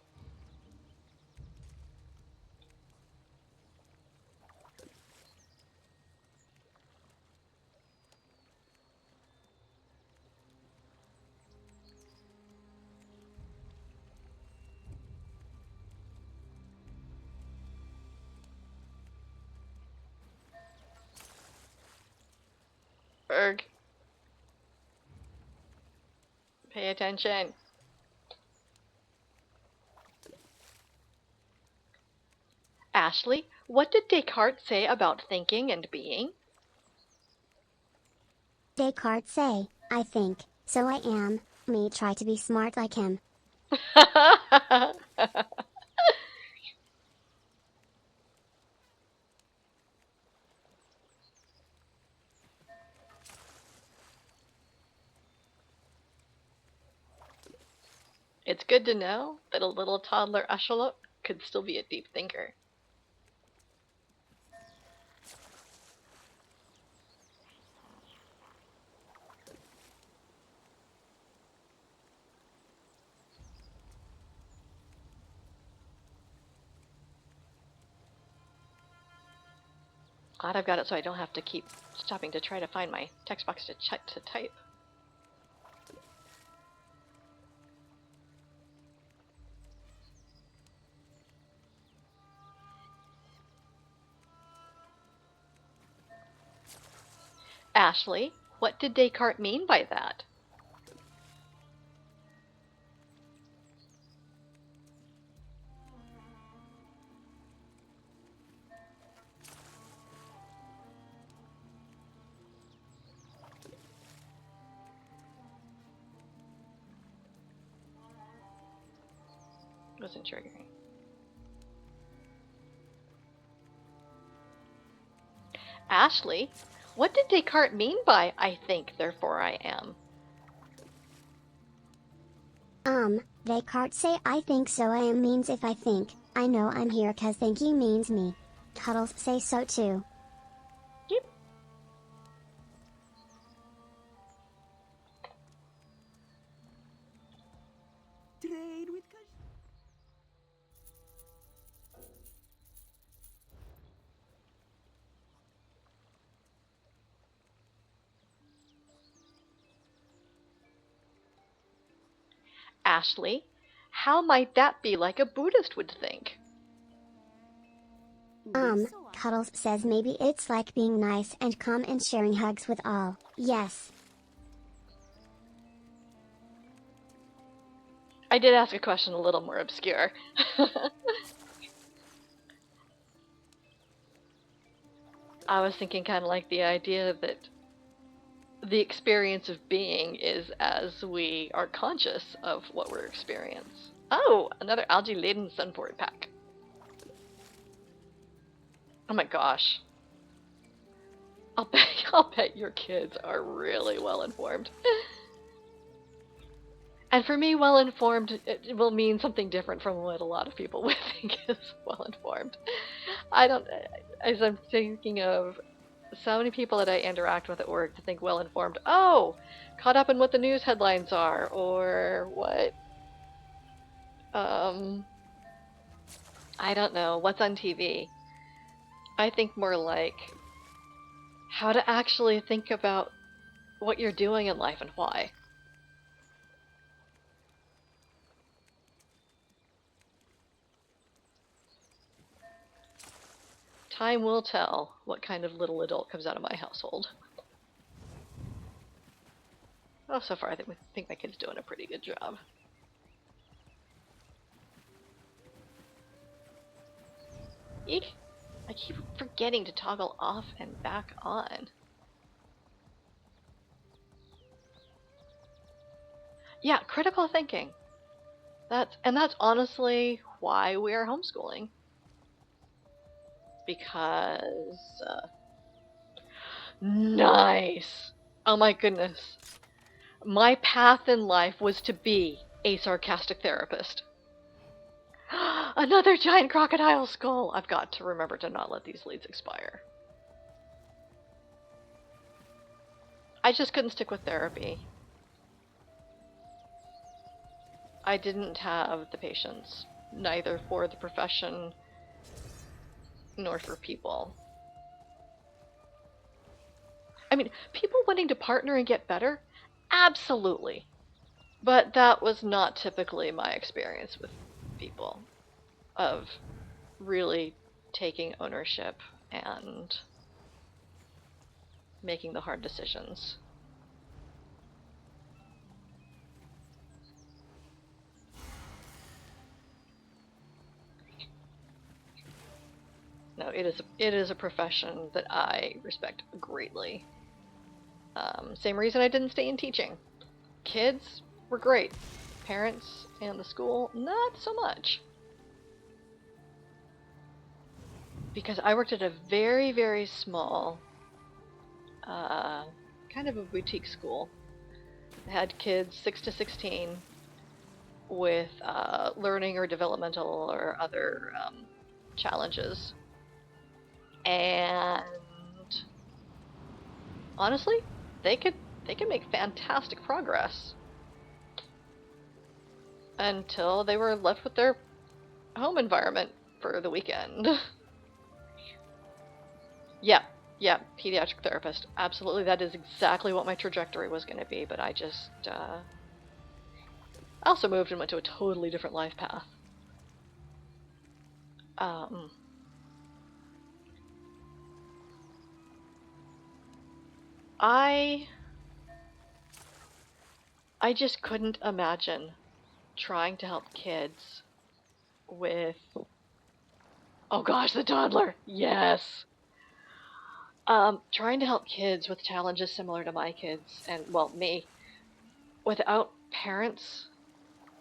Berg. Pay attention. Ashley, what did Descartes say about thinking and being? Descartes say, I think, so I am. Me try to be smart like him. It's good to know that a little toddler Ushalot could still be a deep thinker. Glad I've got it so I don't have to keep stopping to try to find my text box to type. Ashley, what did Descartes mean by that? Wasn't triggering. Ashley, what did Descartes mean by I think, therefore I am? Descartes say I think so I am means if I think, I know I'm here 'cause thinking means me. Cuddles say so too. Yep. Trade with Kush. Ashley, how might that be like a Buddhist would think? Cuddles says maybe it's like being nice and calm and sharing hugs with all. Yes. I did ask a question a little more obscure. I was thinking kind of like the idea that the experience of being is as we are conscious of what we're experiencing. Oh, another algae-laden sunport pack. Oh my gosh. I'll bet your kids are really well informed. And for me, well informed it will mean something different from what a lot of people would think is well informed. As I'm thinking of so many people that I interact with at work to think well informed, oh, caught up in what the news headlines are, or what, I don't know, what's on TV. I think more like how to actually think about what you're doing in life and why. Time will tell what kind of little adult comes out of my household. Oh, so far I think my kid's doing a pretty good job. Eek! I keep forgetting to toggle off and back on. Yeah, critical thinking. That's honestly why we are homeschooling. Because nice. Oh my goodness. My path in life was to be a sarcastic therapist. Another giant crocodile skull! I've got to remember to not let these leads expire. I just couldn't stick with therapy. I didn't have the patience, neither for the profession nor for people. I mean, people wanting to partner and get better? Absolutely. But that was not typically my experience with people, of really taking ownership and making the hard decisions. no, it is a profession that I respect greatly. Same reason I didn't stay in teaching. Kids were great. Parents and the school, not so much. Because I worked at a very, very small, kind of a boutique school. It had kids 6 to 16 with learning or developmental or other challenges. And honestly, they could make fantastic progress until they were left with their home environment for the weekend. Yeah, pediatric therapist. Absolutely, that is exactly what my trajectory was going to be, but I just, I also moved and went to a totally different life path. I just couldn't imagine trying to help kids with, oh gosh, the toddler, yes! Trying to help kids with challenges similar to my kids, and, well, me, without parents.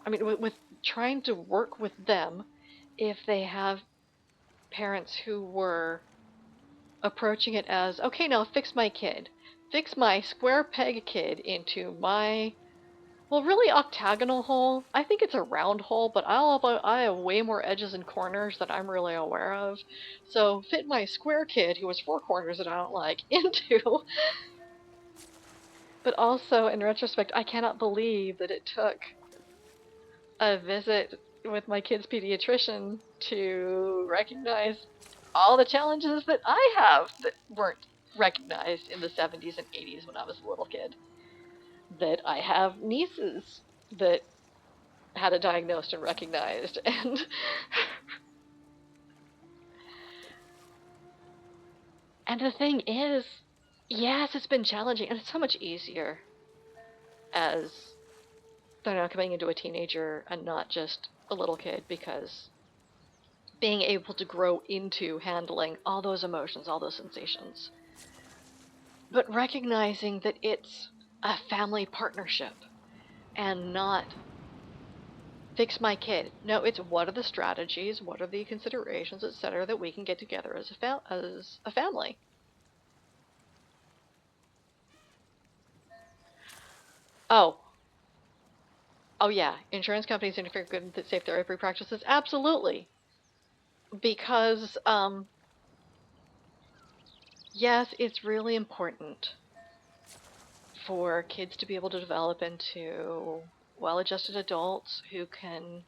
I mean, with trying to work with them if they have parents who were approaching it as, okay, now fix my kid. Fix my square peg kid into my, well, really octagonal hole. I think it's a round hole, but I have way more edges and corners that I'm really aware of. So fit my square kid, who has 4 corners that I don't like, into. But also, in retrospect, I cannot believe that it took a visit with my kid's pediatrician to recognize all the challenges that I have that weren't recognized in the 70s and 80s when I was a little kid. That I have nieces that had it diagnosed and recognized, and and the thing is, yes, it's been challenging, and it's so much easier as they're now coming into a teenager and not just a little kid, because being able to grow into handling all those emotions, all those sensations, but recognizing that it's a family partnership and not fix my kid. No, it's what are the strategies, what are the considerations, etc., that we can get together as a family. Oh yeah, insurance companies interfere with good safe therapy practices? Absolutely. Because, yes, it's really important for kids to be able to develop into well-adjusted adults who can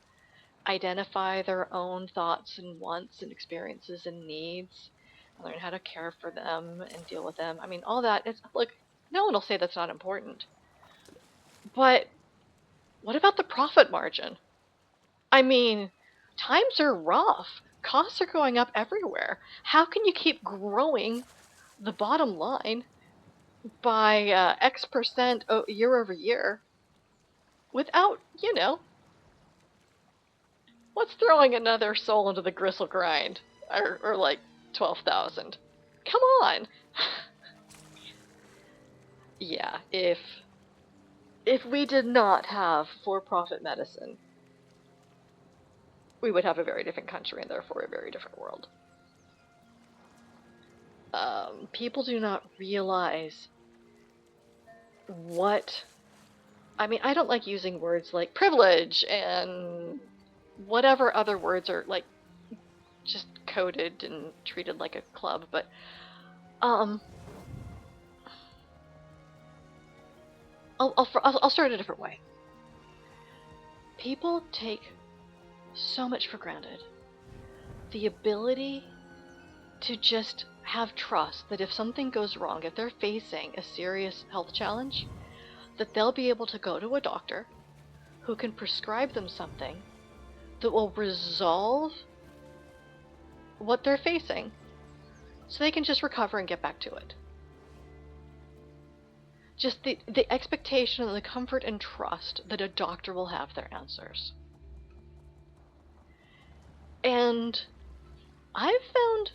identify their own thoughts and wants and experiences and needs, and learn how to care for them and deal with them. I mean, all that, it's, look, no one will say that's not important. But what about the profit margin? I mean, times are rough. Costs are going up everywhere. How can you keep growing the bottom line by X% year over year without, what's throwing another soul into the gristle grind? Or like 12,000. Come on! Yeah, if we did not have for-profit medicine, we would have a very different country and therefore a very different world. People do not realize what... I mean, I don't like using words like privilege and whatever other words are, like, just coded and treated like a club, but, I'll start a different way. People take so much for granted. The ability to just have trust that if something goes wrong, if they're facing a serious health challenge, that they'll be able to go to a doctor who can prescribe them something that will resolve what they're facing so they can just recover and get back to it. Just the expectation and the comfort and trust that a doctor will have their answers. And I've found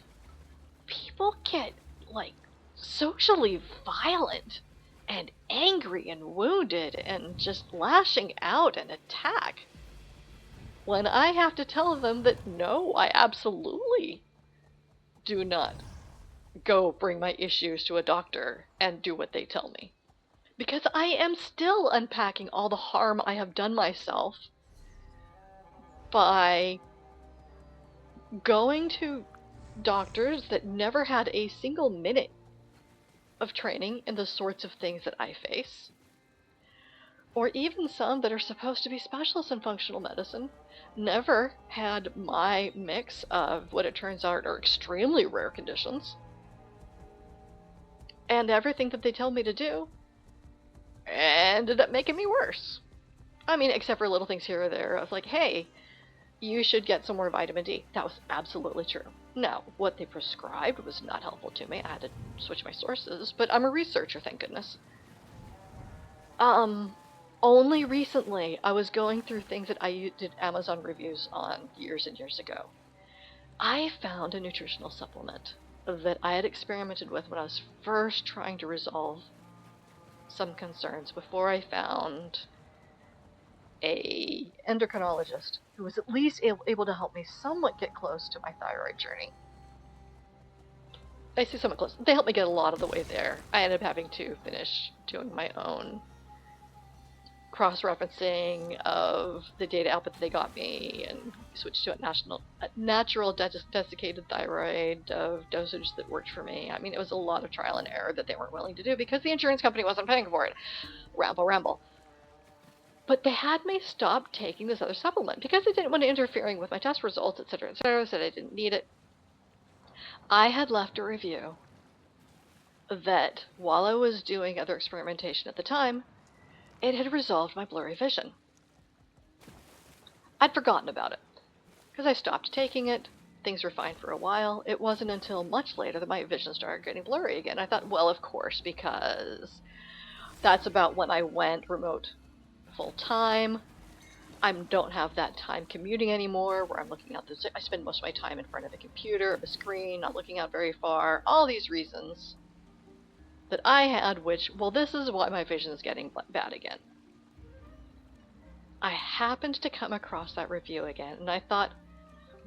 people get, like, socially violent and angry and wounded and just lashing out and attack, when I have to tell them that no, I absolutely do not go bring my issues to a doctor and do what they tell me. Because I am still unpacking all the harm I have done myself by going to doctors that never had a single minute of training in the sorts of things that I face. Or even some that are supposed to be specialists in functional medicine never had my mix of what it turns out are extremely rare conditions. And everything that they tell me to do ended up making me worse. I mean, except for little things here or there of like, hey, you should get some more vitamin D. That was absolutely true. Now, what they prescribed was not helpful to me. I had to switch my sources, but I'm a researcher, thank goodness. Only recently I was going through things that I did Amazon reviews on years and years ago. I found a nutritional supplement that I had experimented with when I was first trying to resolve some concerns before I found a endocrinologist who was at least able to help me somewhat get close to my thyroid journey. I say somewhat close. They helped me get a lot of the way there. I ended up having to finish doing my own cross-referencing of the data output that they got me and switched to a natural desiccated thyroid of dosage that worked for me. I mean, it was a lot of trial and error that they weren't willing to do because the insurance company wasn't paying for it. Ramble. But they had me stop taking this other supplement because they didn't want it interfering with my test results, etc., said I didn't need it. I had left a review that, while I was doing other experimentation at the time, it had resolved my blurry vision. I'd forgotten about it, because I stopped taking it, things were fine for a while. It wasn't until much later that my vision started getting blurry again. I thought, well, of course, because that's about when I went remote full-time. I don't have that time commuting anymore, where I'm looking out I spend most of my time in front of a computer, of a screen, not looking out very far. All these reasons that I had, which, well, this is why my vision is getting bad again. I happened to come across that review again, and I thought,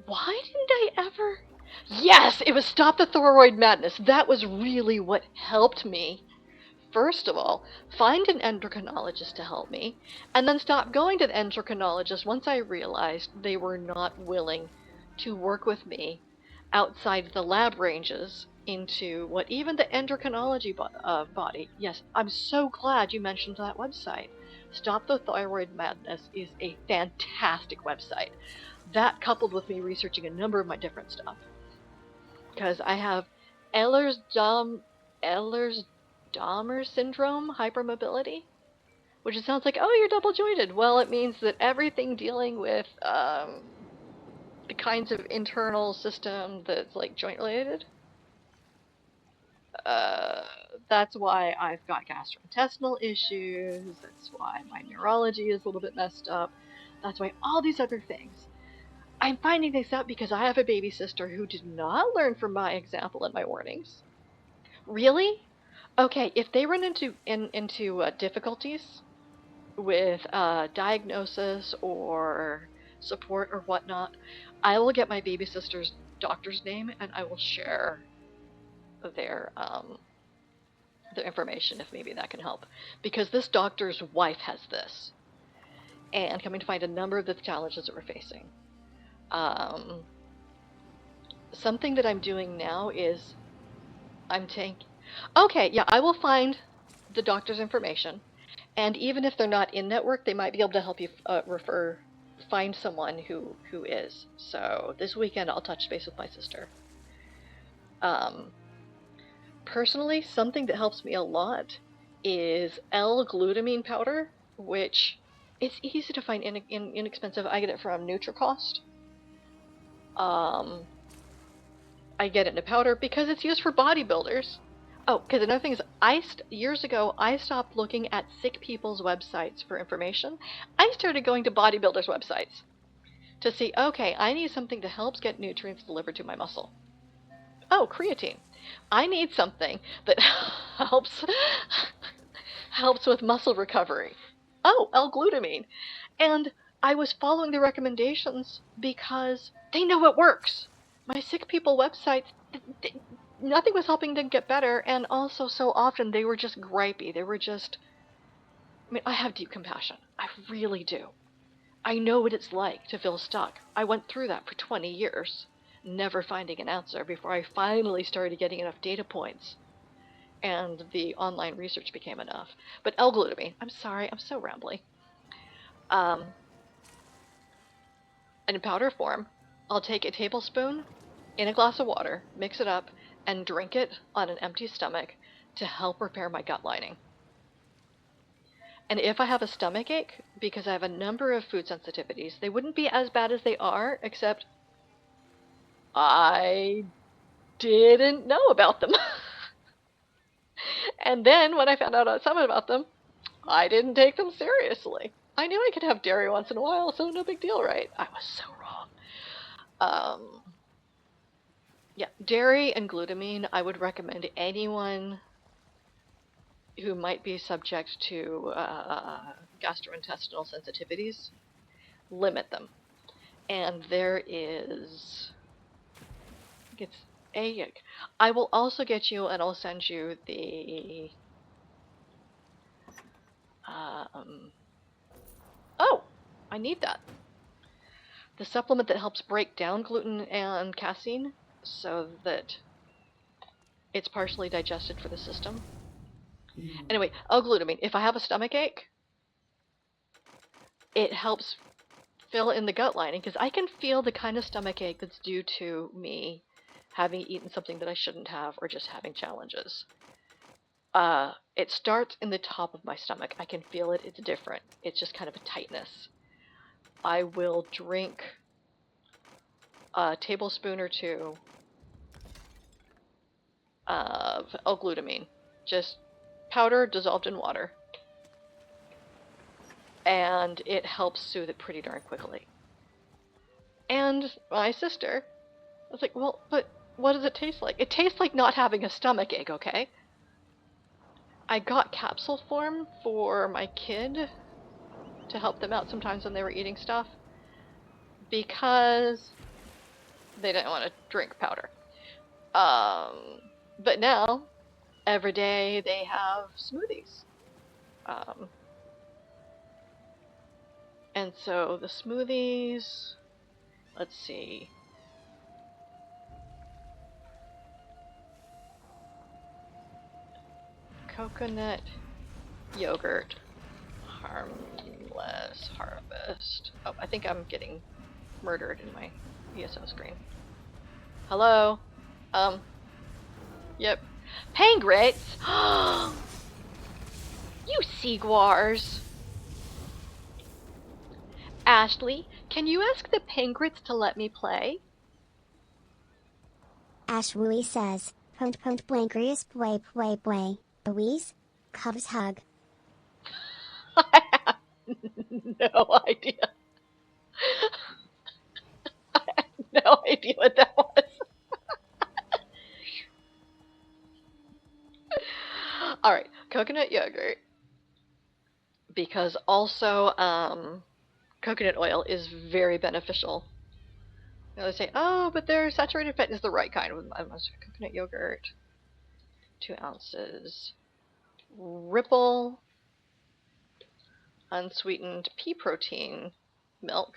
why didn't I ever... Yes, it was Stop the Thyroid Madness. That was really what helped me. First of all, find an endocrinologist to help me, and then stop going to the endocrinologist once I realized they were not willing to work with me outside the lab ranges into what even the endocrinology body. Yes, I'm so glad you mentioned that website. Stop the Thyroid Madness is a fantastic website. That coupled with me researching a number of my different stuff. Because I have Ehlers-Danlos syndrome, hypermobility, which it sounds like, oh, you're double jointed. Well, it means that everything dealing with the kinds of internal system that's like joint related, that's why I've got gastrointestinal issues, that's why my neurology is a little bit messed up, that's why all these other things. I'm finding this out because I have a baby sister who did not learn from my example and my warnings. Really? Okay, if they run into difficulties with diagnosis or support or whatnot, I will get my baby sister's doctor's name and I will share their information if maybe that can help. Because this doctor's wife has this, and coming to find a number of the challenges that we're facing. Something that I'm doing now is okay, yeah, I will find the doctor's information, and even if they're not in network, they might be able to help you find someone who is. So this weekend I'll touch base with my sister. Personally, something that helps me a lot is L-glutamine powder, which it's easy to find inexpensive. I get it from NutriCost. I get it in a powder because it's used for bodybuilders. Oh, because another thing is, years ago, I stopped looking at sick people's websites for information. I started going to bodybuilders' websites to see, okay, I need something that helps get nutrients delivered to my muscle. oh, creatine. I need something that helps helps with muscle recovery. Oh, L-glutamine. And I was following the recommendations because they know it works. My sick people websites, nothing was helping them get better, and also so often they were just gripey. They were just, I mean, I have deep compassion. I really do. I know what it's like to feel stuck. I went through that for 20 years, never finding an answer before I finally started getting enough data points. And the online research became enough. But L-glutamine, I'm sorry, I'm so rambly. In powder form, I'll take a tablespoon in a glass of water, mix it up, and drink it on an empty stomach to help repair my gut lining. And if I have a stomach ache, because I have a number of food sensitivities, they wouldn't be as bad as they are, except I didn't know about them. And then when I found out something about them, I didn't take them seriously. I knew I could have dairy once in a while, so no big deal, right? I was so wrong. Yeah, dairy and glutamine, I would recommend anyone who might be subject to gastrointestinal sensitivities, limit them. And there is, I think it's I will also get you, and I'll send you the, oh, I need that. The supplement that helps break down gluten and casein so that it's partially digested for the system. Anyway, L-glutamine. If I have a stomach ache, it helps fill in the gut lining because I can feel the kind of stomach ache that's due to me having eaten something that I shouldn't have or just having challenges. It starts in the top of my stomach. I can feel it. It's different. It's just kind of a tightness. I will drink a tablespoon or two of L-glutamine, just powder dissolved in water, and it helps soothe it pretty darn quickly. And my sister was like, well, but what does it taste like? It tastes like not having a stomach ache, okay? I got capsule form for my kid to help them out sometimes when they were eating stuff because they didn't want to drink powder. But now, every day they have smoothies. And so the smoothies, let's see. Coconut yogurt, harmless harvest. Oh, I think I'm getting murdered in my ESO screen. Hello? Yep. Pangrits! You seaguars! Ashley, can you ask the Pangrits to let me play? Ashwooey says, Punt punt blankrius bway bway bway. Louise? Cubs hug. I have no idea. I have no idea what that was. Alright, coconut yogurt. Because also, coconut oil is very beneficial. You know, they say, oh, but their saturated fat is the right kind. With coconut yogurt, 2 ounces. Ripple unsweetened pea protein milk,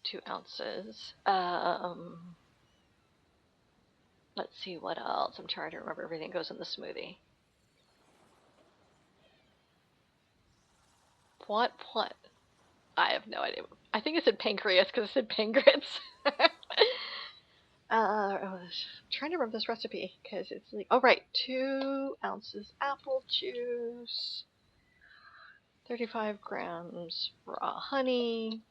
2 ounces. Let's see what else. I'm trying to remember everything goes in the smoothie. What? I have no idea. I think it said pancreas because it said pangrits. I was trying to remember this recipe because it's like, oh right, 2 ounces apple juice, 35 grams raw honey,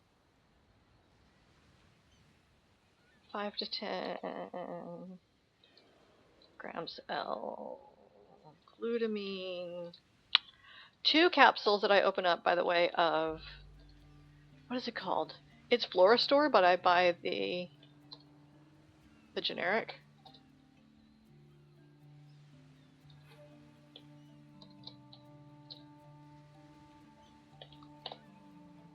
5 to 10 grams L-glutamine, 2 capsules that I open up, by the way, of, what is it called? It's Floristore, but I buy the the generic.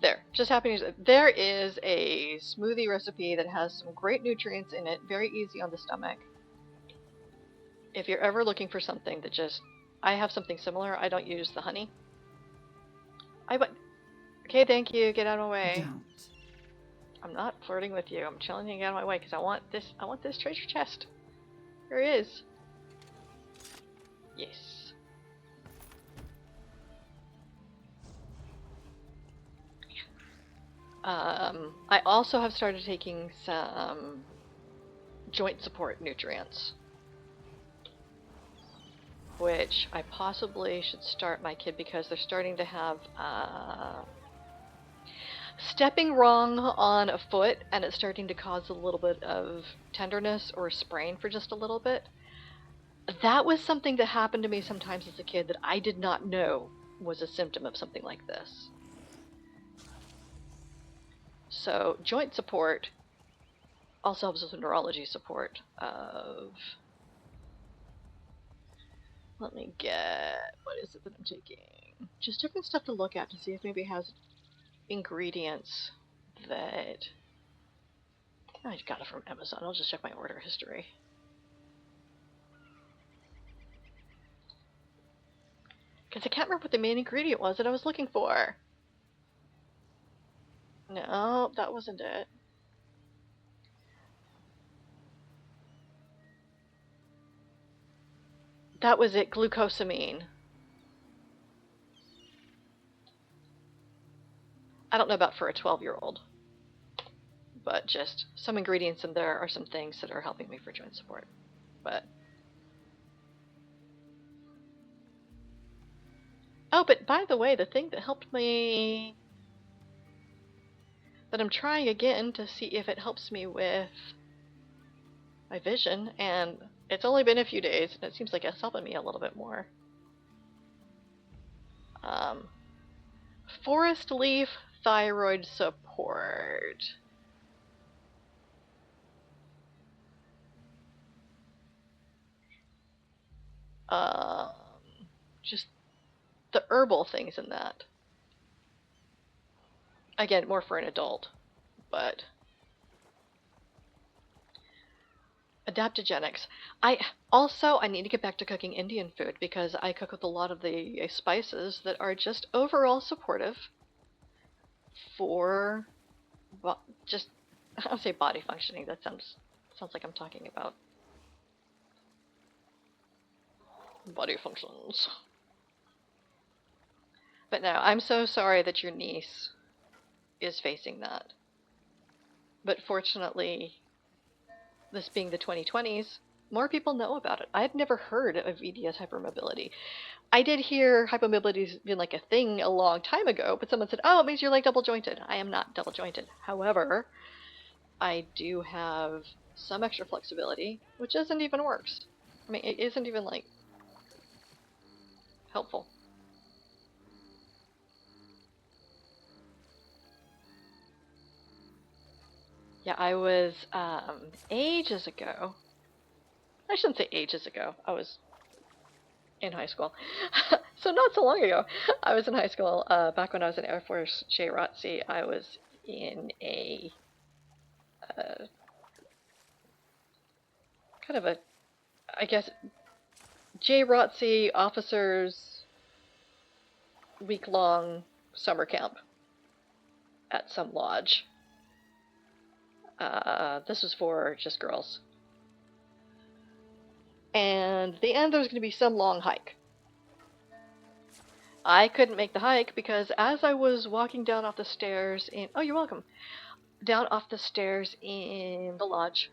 There, just happening. There is a smoothie recipe that has some great nutrients in it, very easy on the stomach. If you're ever looking for something that just, I have something similar. I don't use the honey. Okay, thank you. Get out of my way. Don't. I'm not flirting with you. I'm telling you to get out of my way because I want this treasure chest. Here it is. Yes. I also have started taking some joint support nutrients, which I possibly should start my kid because they're starting to have stepping wrong on a foot, and it's starting to cause a little bit of tenderness or sprain for just a little bit. That was something that happened to me sometimes as a kid that I did not know was a symptom of something like this. So joint support also helps with neurology support of... Let me get... What is it that I'm taking? Just different stuff to look at to see if maybe it has ingredients that... I got it from Amazon. I'll just check my order history. Because I can't remember what the main ingredient was that I was looking for. No, that wasn't it. That was it, glucosamine. I don't know about for a 12-year-old, but just some ingredients in there are some things that are helping me for joint support. But oh, but by the way, the thing that helped me, that I'm trying again to see if it helps me with my vision, and it's only been a few days, and it seems like it's helping me a little bit more. Forest leaf thyroid support. Just the herbal things in that. Again, more for an adult, but adaptogenics. I need to get back to cooking Indian food because I cook with a lot of the spices that are just overall supportive for just, I'll say body functioning. That sounds like I'm talking about body functions. But no, I'm so sorry that your niece is facing that. But fortunately, this being the 2020s, more people know about it. I had never heard of EDS hypermobility. I did hear hypermobility's been like a thing a long time ago, but someone said, oh, it means you're like double jointed. I am not double jointed. However, I do have some extra flexibility, which isn't even works. I mean, it isn't even like helpful. Yeah, I was ages ago. I shouldn't say ages ago. I was in high school. So not so long ago. I was in high school back when I was in Air Force JROTC. I was in a kind of a, I guess, JROTC officers week-long summer camp at some lodge. This was for just girls. And at the end there was going to be some long hike. I couldn't make the hike because as I was walking down off the stairs in... Oh, you're welcome. Down off the stairs in the lodge,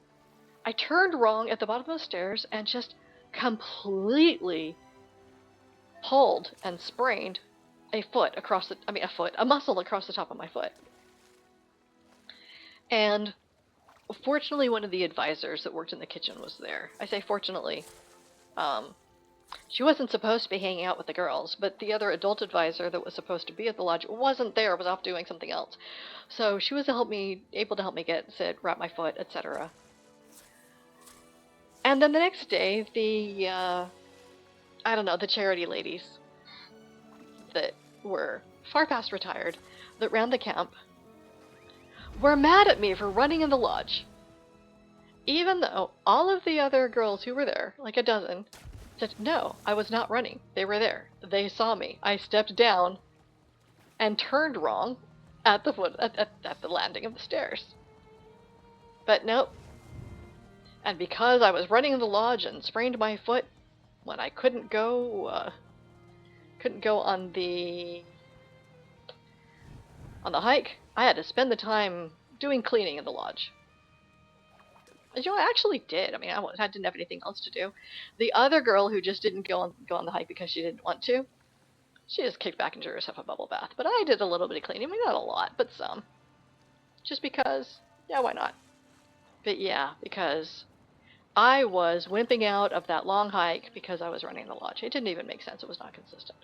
I turned wrong at the bottom of the stairs and just completely pulled and sprained a muscle across the top of my foot. And fortunately, one of the advisors that worked in the kitchen was there. I say fortunately. She wasn't supposed to be hanging out with the girls, but the other adult advisor that was supposed to be at the lodge wasn't there, was off doing something else. So she was able to help me get, wrap my foot, etc. And then the next day, I don't know, the charity ladies that were far past retired, that ran the camp, were mad at me for running in the lodge. Even though all of the other girls who were there, like a dozen, said, no, I was not running. They were there. They saw me. I stepped down and turned wrong at the foot, at the landing of the stairs. But nope. And because I was running in the lodge and sprained my foot when I couldn't go on the hike, I had to spend the time doing cleaning in the lodge. You know, I actually did. I mean, I didn't have anything else to do. The other girl who just didn't go on the hike because she didn't want to, she just kicked back into herself a bubble bath. But I did a little bit of cleaning. I mean, not a lot, but some. Just because, yeah, why not? But yeah, because I was wimping out of that long hike because I was running the lodge. It didn't even make sense. It was not consistent.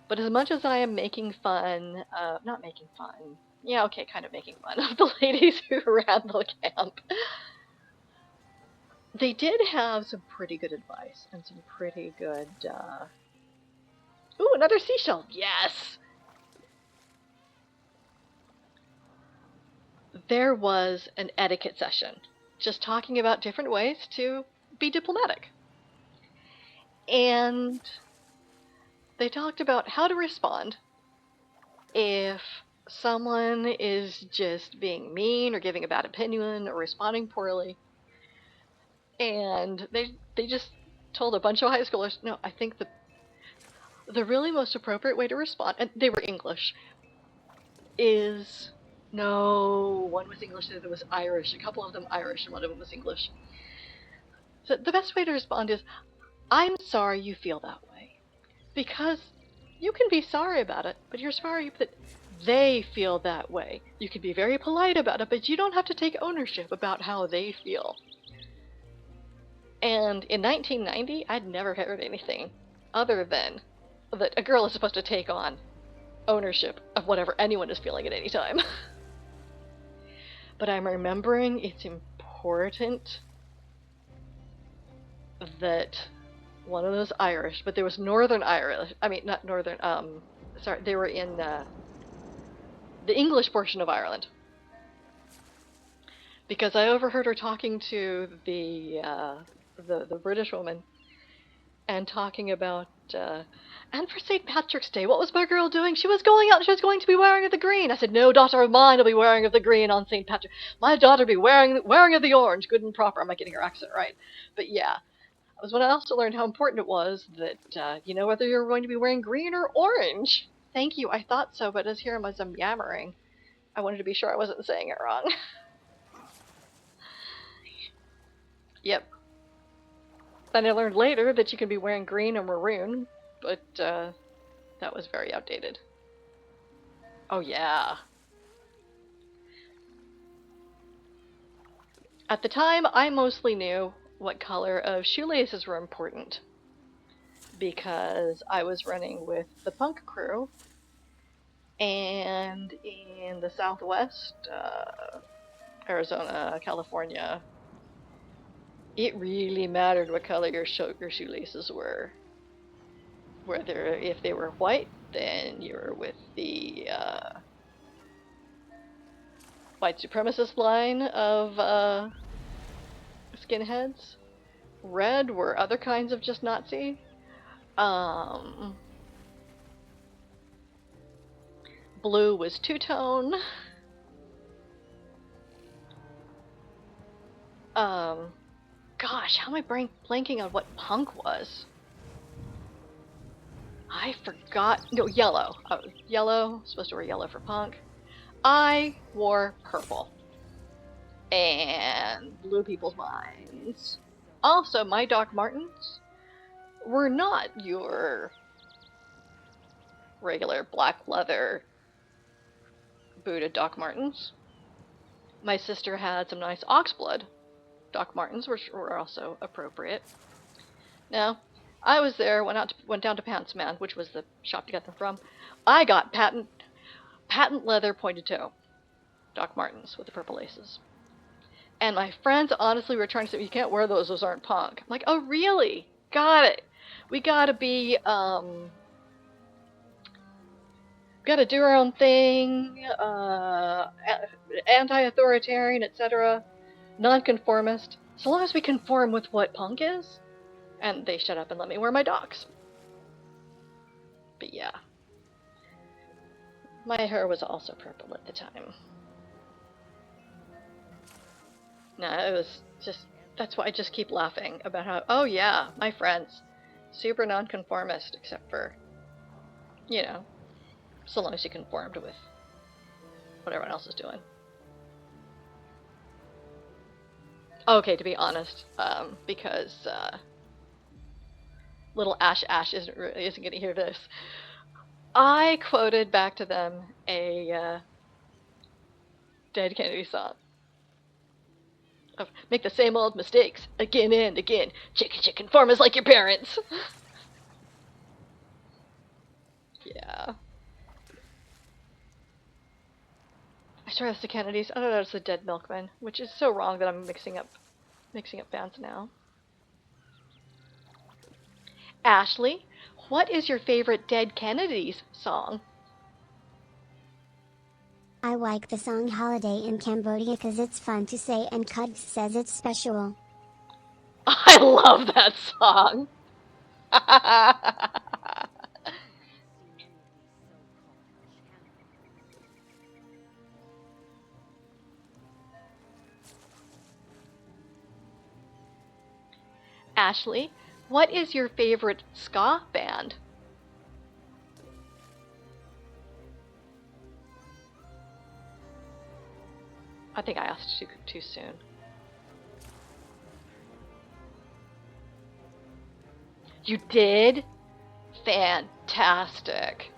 But as much as I am making fun, not making fun, yeah, okay, kind of making fun of the ladies who ran the camp, they did have some pretty good advice and some pretty good, ooh, another seashell, yes! There was an etiquette session, just talking about different ways to be diplomatic. And they talked about how to respond if someone is just being mean or giving a bad opinion or responding poorly. And they just told a bunch of high schoolers, no, I think the really most appropriate way to respond, and they were English, is, no, one was English, the other was Irish, a couple of them Irish, and one of them was English. So the best way to respond is, I'm sorry you feel that way. Because you can be sorry about it, but you're sorry that they feel that way. You can be very polite about it, but you don't have to take ownership about how they feel. And in 1990, I'd never heard anything other than that a girl is supposed to take on ownership of whatever anyone is feeling at any time. But I'm remembering it's important that one of those Irish, but there was Northern Irish, I mean, not Northern, sorry, they were in the English portion of Ireland. Because I overheard her talking to the British woman and talking about, and for St. Patrick's Day, what was my girl doing? She was going out, she was going to be wearing the green. I said, no daughter of mine will be wearing of the green on St. Patrick. My daughter will be wearing of the orange, good and proper. I'm not getting her accent right. But yeah, that was when I also learned how important it was that, you know, whether you're going to be wearing green or orange. Thank you, I thought so, but as here as I'm yammering, I wanted to be sure I wasn't saying it wrong. Yep. Then I learned later that you can be wearing green or maroon, but that was very outdated. Oh yeah. At the time, I mostly knew what color of shoelaces were important because I was running with the punk crew, and in the Southwest, Arizona, California, it really mattered what color your shoelaces were. Whether if they were white, then you were with the white supremacist line of skinheads. Red were other kinds of just Nazi. Blue was two-tone. Gosh, how am I blanking on what punk was? I forgot. No, yellow. Yellow. Supposed to wear yellow for punk. I wore purple. And blew people's minds. Also, my Doc Martens were not your regular black leather booted Doc Martens. My sister had some nice oxblood Doc Martens, which were also appropriate. Now, I was there, went down to Pants Man, which was the shop to get them from. I got patent leather pointed toe Doc Martens with the purple laces. And my friends honestly were trying to say, you can't wear those aren't punk. I'm like, oh really? Got it. We gotta be, gotta do our own thing, anti-authoritarian, etc., non-conformist, so long as we conform with what punk is. And they shut up and let me wear my docs. But yeah. My hair was also purple at the time. No, it was just, that's why I just keep laughing about how, oh yeah, my friends, super non-conformist, except for, you know, so long as you conformed with what everyone else is doing. Okay, to be honest, because little Ash isn't going to hear this. I quoted back to them a Dead Kennedy song of "Make the same old mistakes again and again. Chicken conform like your parents." Yeah. I swear that's the Kennedys. Oh no, that's the Dead Milkmen, which is so wrong that I'm mixing up bands now. Ashley, what is your favorite Dead Kennedys song? I like the song Holiday in Cambodia cause it's fun to say and Cuds says it's special. I love that song. Ashley, what is your favorite ska band? I think I asked too soon. You did? Fantastic.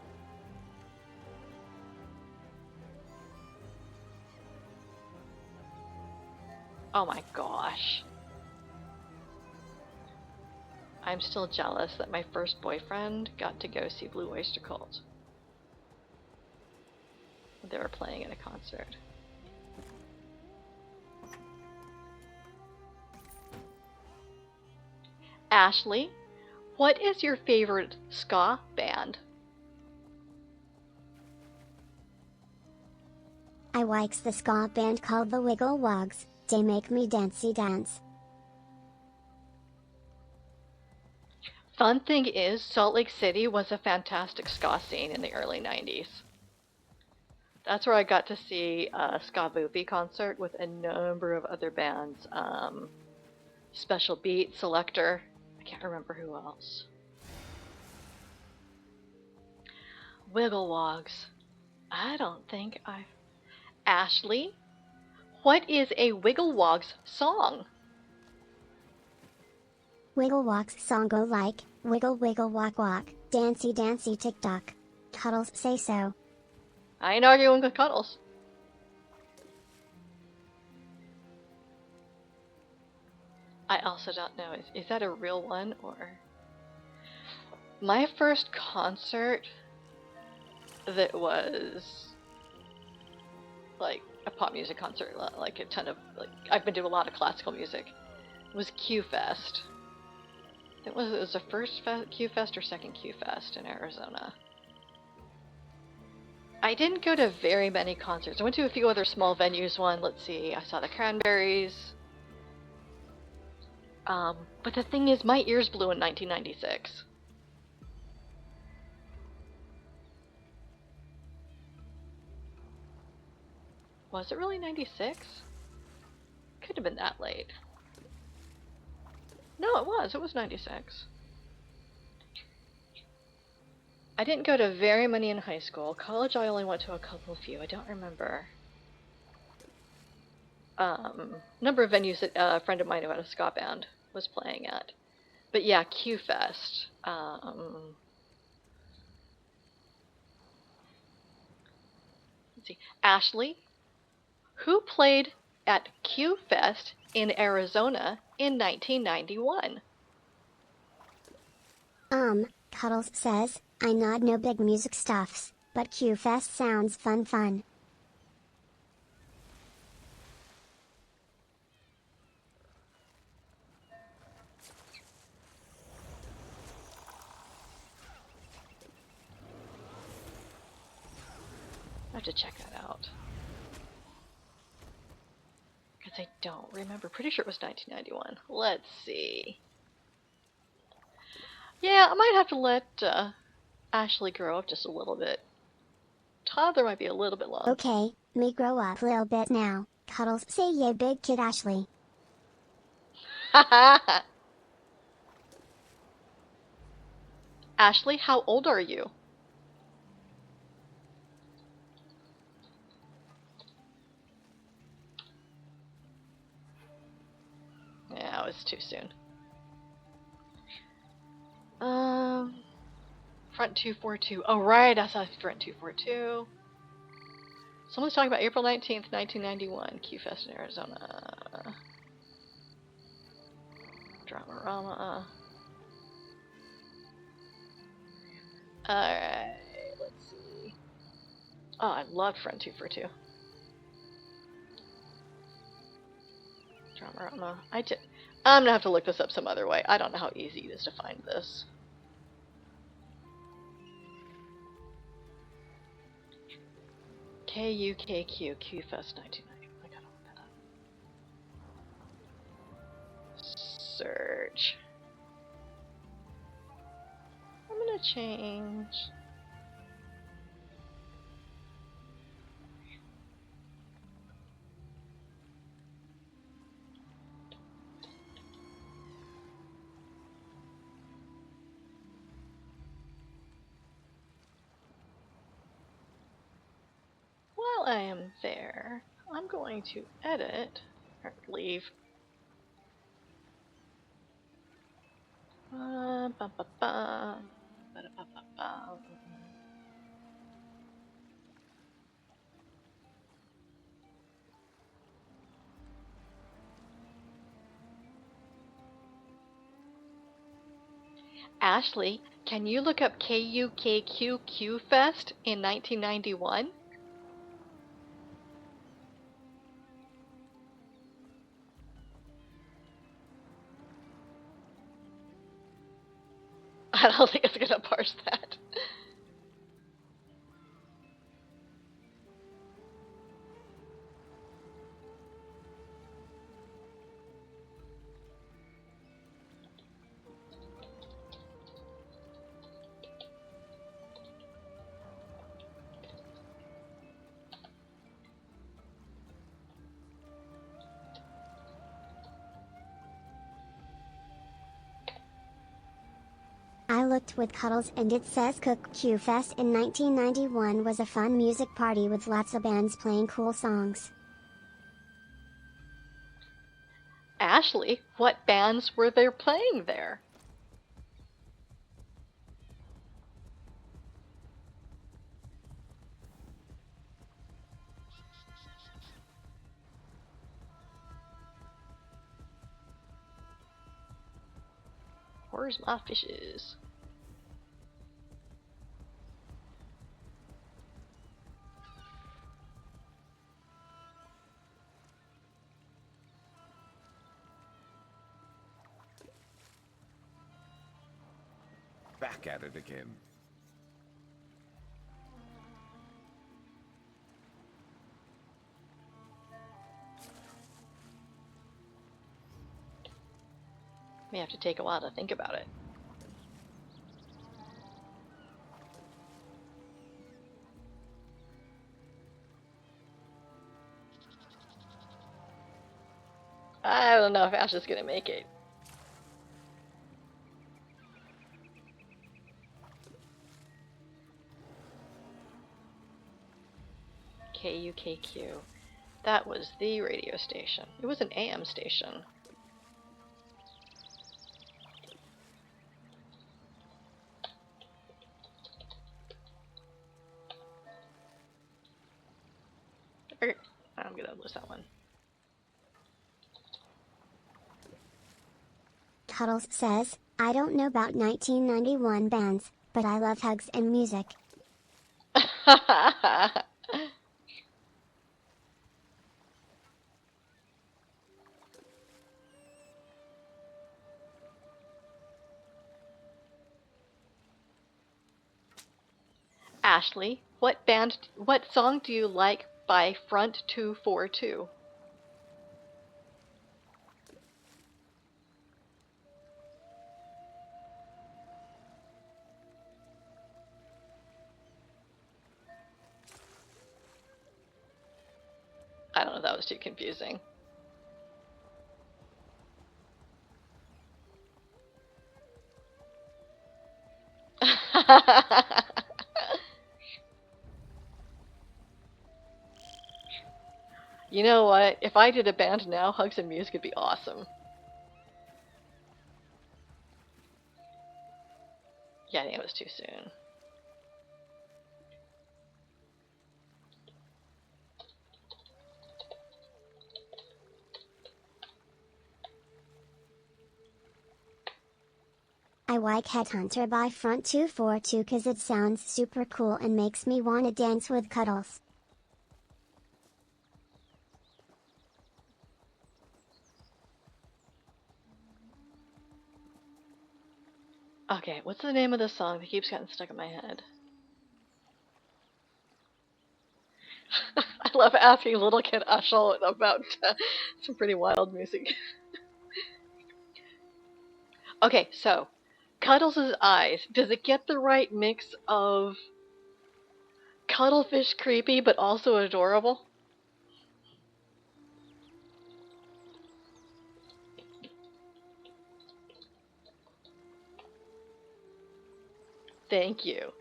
Oh my gosh. I'm still jealous that my first boyfriend got to go see Blue Oyster Cult. They were playing at a concert. Ashley, what is your favorite ska band? I likes the ska band called the Wiggle Wogs. They make me dancey dance. Fun thing is, Salt Lake City was a fantastic ska scene in the early 90s. That's where I got to see a Ska Boopy concert with a number of other bands. Special Beat, Selector, I can't remember who else. Wiggle Wogs. I don't think I've... Ashley, what is a Wiggle Wogs song? Wiggle Wogs song go like, wiggle wiggle walk walk, dancy dancy tick tock. Cuddles say so. I ain't arguing with Cuddles. I also don't know, is that a real one or... My first concert that was like a pop music concert, like a ton of, like, I've been doing a lot of classical music, was Q-Fest. It was the first Q-Fest or second Q-Fest in Arizona. I didn't go to very many concerts. I went to a few other small venues. Let's see, I saw the Cranberries. But the thing is, my ears blew in 1996. Was it really 96? Could have been that late. No, it was 96. I didn't go to very many in high school. College, I only went to a few. I don't remember. Number of venues that a friend of mine who had a ska band was playing at. But yeah, Q-Fest. Let's see. Ashley, who played at Q-Fest in Arizona in 1991? Cuddles says, I not know big music stuffs, but Q-Fest sounds fun. have to check that out. Because I don't remember. Pretty sure it was 1991. Let's see. Yeah, I might have to let Ashley grow up just a little bit. Toddler might be a little bit long. Okay, me grow up little bit now. Cuddles say yay big kid Ashley. Ashley, how old are you? Yeah, it was too soon. Front 242. Oh, right, I saw Front 242. Someone's talking about April 19th, 1991. Q-Fest in Arizona. Dramarama. Alright, let's see. Oh, I loved Front 242. Dramarama. I'm gonna have to look this up some other way. I don't know how easy it is to find this. KUKQ, Q-Fest 1990. I gotta look that up. Search. I'm gonna change. While I am there, I'm going to edit, or leave. Ashley, can you look up KUKQ Fest in 1991? I don't think it's gonna parse that. I looked with Cuddles and it says Cook Q Fest in 1991 was a fun music party with lots of bands playing cool songs. Ashley, what bands were there playing there? Where's my fishes? Back at it again. May have to take a while to think about it. I don't know if Ash is gonna make it. KUKQ. That was the radio station. It was an AM station. Okay, I'm gonna lose that one. Cuddles says, I don't know about 1991 bands, but I love hugs and music. Ashley, what song do you like by Front 242? I don't know, that was too confusing. You know what? If I did a band now, Hugs and Music would be awesome. Yeah, I think it was too soon. I like Headhunter by Front 242 cause it sounds super cool and makes me wanna dance with Cuddles. Okay, what's the name of the song that keeps getting stuck in my head? I love asking little kid Ashel about some pretty wild music. Okay, so Cuddles' eyes. Does it get the right mix of cuddlefish creepy but also adorable? Thank you.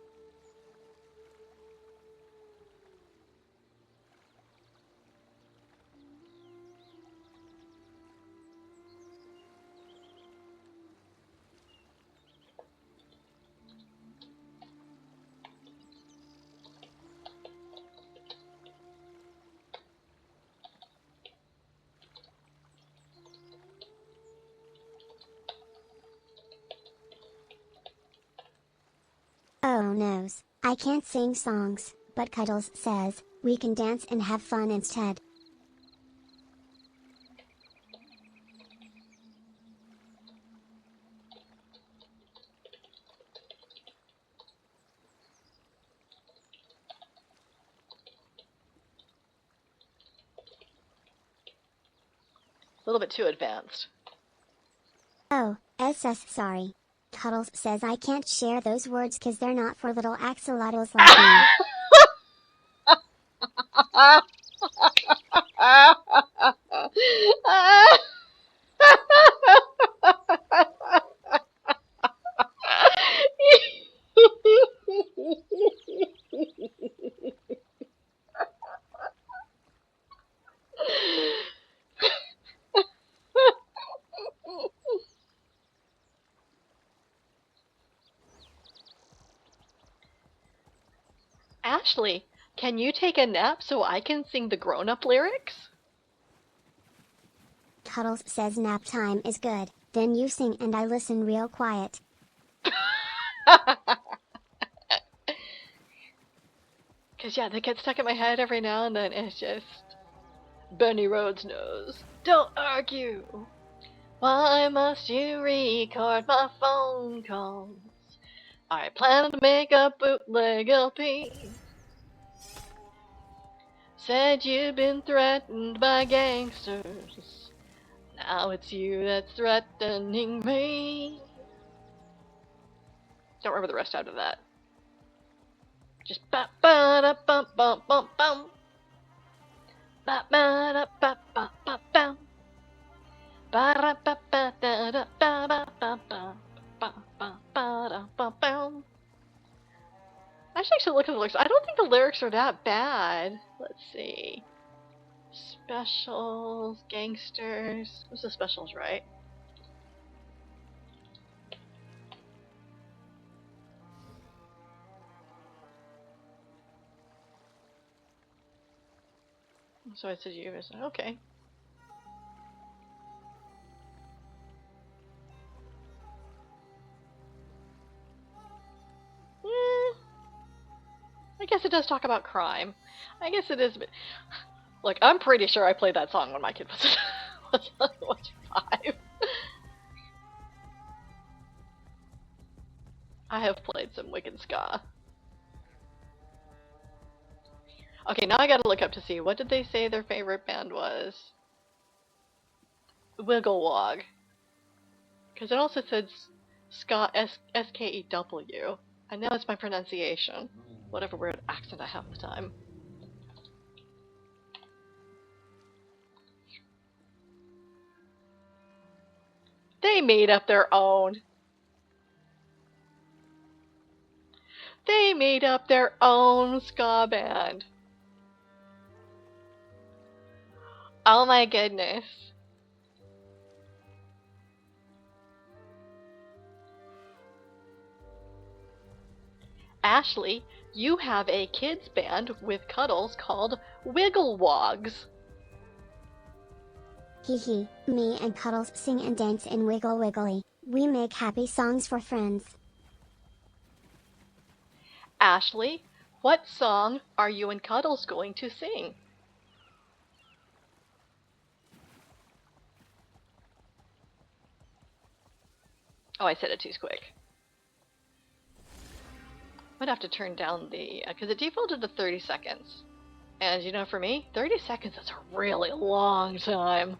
Oh noes, I can't sing songs, but Cuddles says, we can dance and have fun instead. A little bit too advanced. Oh, SS sorry. Cuddles says I can't share those words cause they're not for little axolotls like me. Ashley, can you take a nap so I can sing the grown-up lyrics? Cuddles says nap time is good, then you sing and I listen real quiet. Cause yeah, they get stuck in my head every now and then, and it's just Benny Rhodes knows. Don't argue. Why must you record my phone calls? I plan to make a bootleg LP. Said you've been threatened by gangsters. Now it's you that's threatening me. Don't remember the rest after that. Just ba ba da bum bum bum bum. Ba ba da ba ba ba bum. Ba da ba ba da da ba ba ba ba ba ba ba da ba bum. I should actually look at the lyrics. I don't think the lyrics are that bad. Let's see. Specials, gangsters. What's the specials, right? So I said you. Okay. I guess it does talk about crime. I guess it is. But look, I'm pretty sure I played that song when my kid was 5. I have played some Wicked Ska. Okay, now I gotta look up to see, what did they say their favorite band was? Wigglewog. Because it also said Ska, S-K-E-W. I know it's my pronunciation. Whatever weird accent I have at the time. They made up their own. They made up their own ska band. Oh my goodness. Ashley, you have a kids band with Cuddles called Wigglewogs. Hee hee, me and Cuddles sing and dance in Wiggle Wiggly. We make happy songs for friends. Ashley, what song are you and Cuddles going to sing? Oh, I said it too quick. I'm gonna have to turn down the, because it defaulted to 30 seconds. And you know, for me, 30 seconds is a really long time.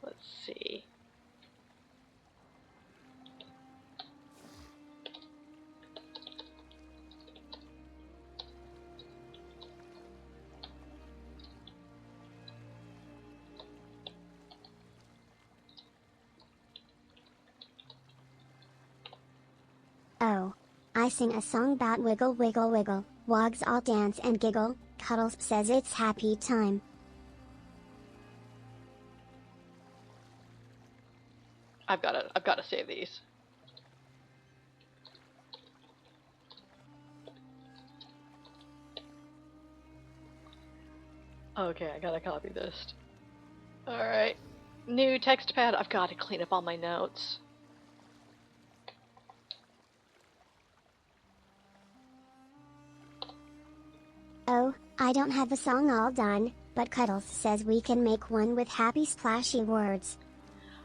Let's see. Oh. I sing a song about wiggle wiggle wiggle, wogs all dance and giggle, Cuddles says it's happy time. I've gotta save these. Okay, I gotta copy this. Alright. New text pad. I've gotta clean up all my notes. Oh, I don't have the song all done, but Cuddles says we can make one with happy splashy words.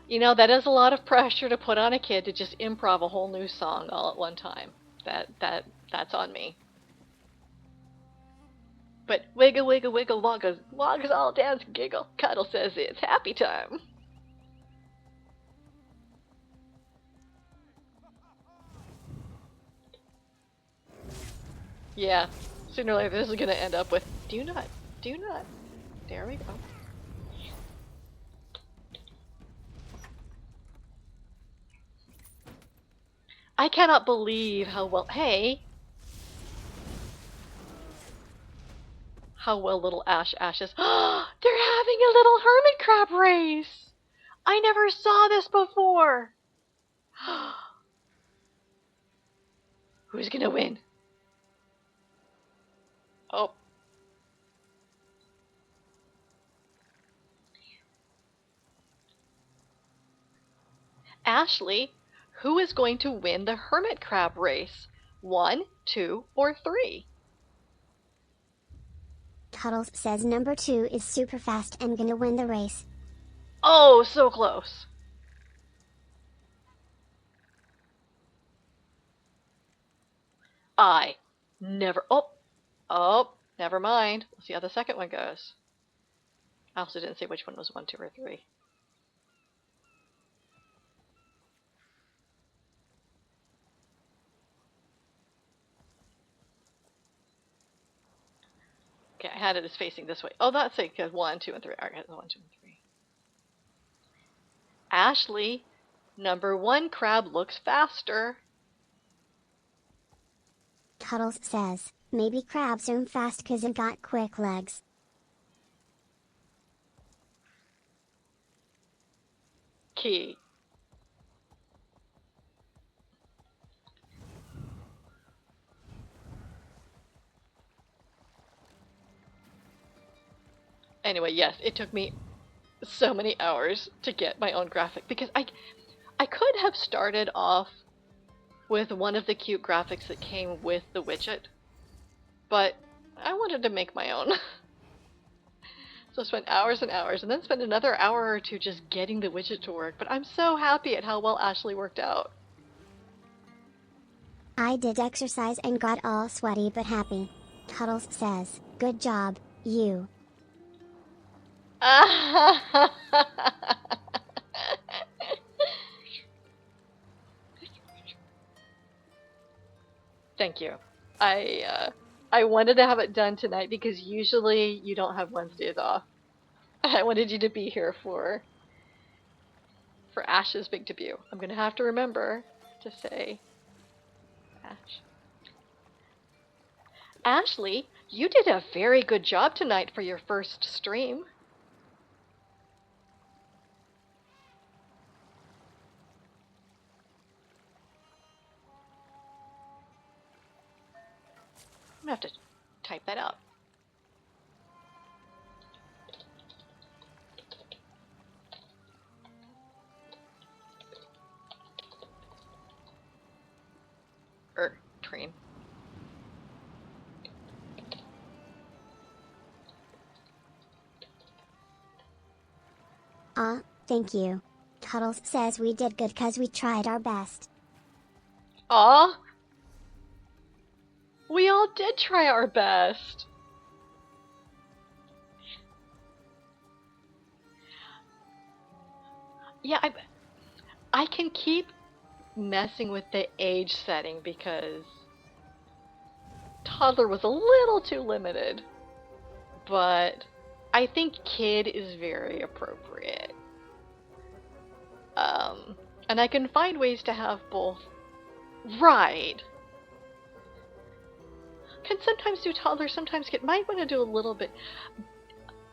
You know, that is a lot of pressure to put on a kid to just improv a whole new song all at one time. That's on me. But wiggle wiggle wiggle woggers all dance and giggle. Cuddle says it's happy time. Yeah, sooner or later this is gonna end up with do not. There we go. I cannot believe how well, hey! How well little Ash is. They're having a little hermit crab race! I never saw this before! Who's gonna win? Oh. Ashley, who is going to win the hermit crab race? 1, 2, or 3? Cuddles says number 2 is super fast and gonna win the race. Oh, so close. I never. Oh, never mind. Let's see how the second one goes. I also didn't say which one was 1, 2, or 3. Okay, I had it as facing this way. Oh, that's it, because 1, 2, and 3. All right, 1, 2, and 3. Ashley, number 1 crab looks faster. Cuddles says, maybe crabs swim fast 'cause it got quick legs. Key. Anyway, yes, it took me so many hours to get my own graphic because I could have started off with one of the cute graphics that came with the widget, but I wanted to make my own. So I spent hours and hours and then spent another hour or two just getting the widget to work, but I'm so happy at how well Ashley worked out. I did exercise and got all sweaty but happy. Cuddles says, good job, you. Thank you. I wanted to have it done tonight because usually you don't have Wednesdays off. I wanted you to be here for Ash's big debut. I'm gonna have to remember to say Ash. Ashley, you did a very good job tonight for your first stream. I'm gonna have to type that out. Train. Thank you. Cuddles says we did good cause we tried our best. Aw! We all did try our best. Yeah, I can keep messing with the age setting because toddler was a little too limited, but I think kid is very appropriate. And I can find ways to have both. Right. Can sometimes do toddler, sometimes kid. Might want to do a little bit.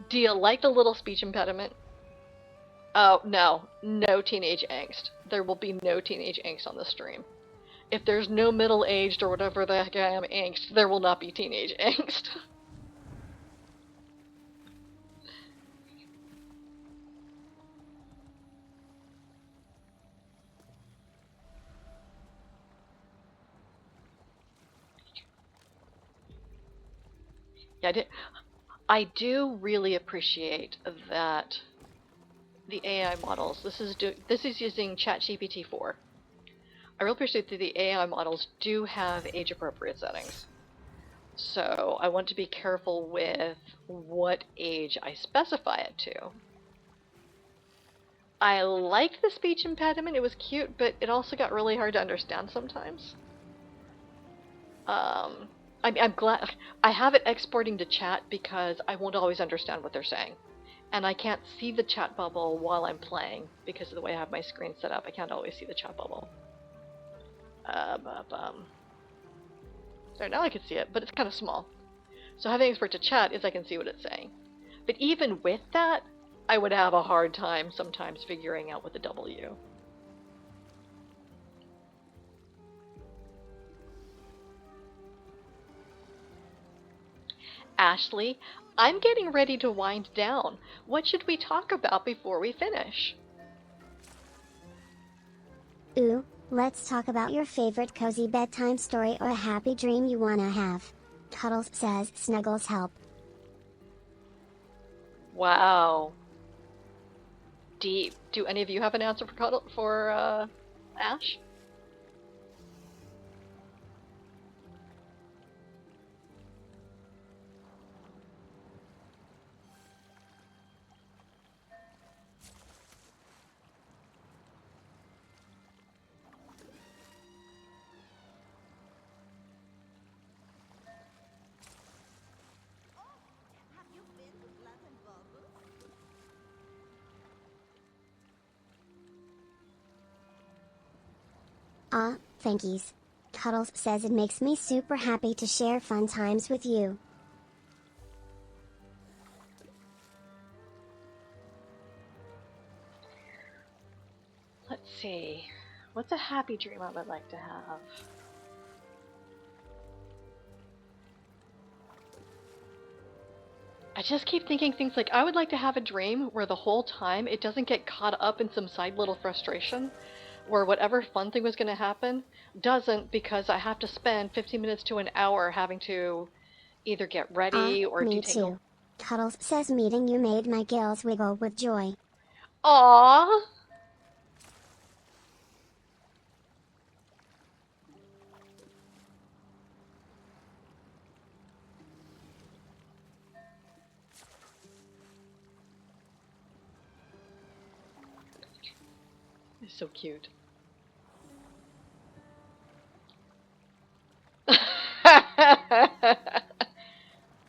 Do you like the little speech impediment? Oh, no. No teenage angst. There will be no teenage angst on the stream. If there's no middle-aged or whatever the heck I am angst, there will not be teenage angst. Yeah, I do really appreciate that the AI models. This is using ChatGPT 4. I really appreciate that the AI models do have age-appropriate settings. So I want to be careful with what age I specify it to. I liked the speech impediment. It was cute, but it also got really hard to understand sometimes. I'm glad I have it exporting to chat because I won't always understand what they're saying. And I can't see the chat bubble while I'm playing because of the way I have my screen set up. I can't always see the chat bubble. There, now I can see it, but it's kind of small. So having export to chat is I can see what it's saying. But even with that, I would have a hard time sometimes figuring out what the W. Ashley, I'm getting ready to wind down. What should we talk about before we finish? Ooh, let's talk about your favorite cozy bedtime story or a happy dream you wanna have. Cuddles says snuggles help. Wow. Deep. Do any of you have an answer for Ash? Thankies. Cuddles says it makes me super happy to share fun times with you. Let's see. What's a happy dream I would like to have? I just keep thinking things like I would like to have a dream where the whole time it doesn't get caught up in some side little frustration, where whatever fun thing was going to happen doesn't, because I have to spend 15 minutes to an hour having to either get ready or me detangle. too. Cuddles says meeting you made my gills wiggle with joy. Aww! It's so cute.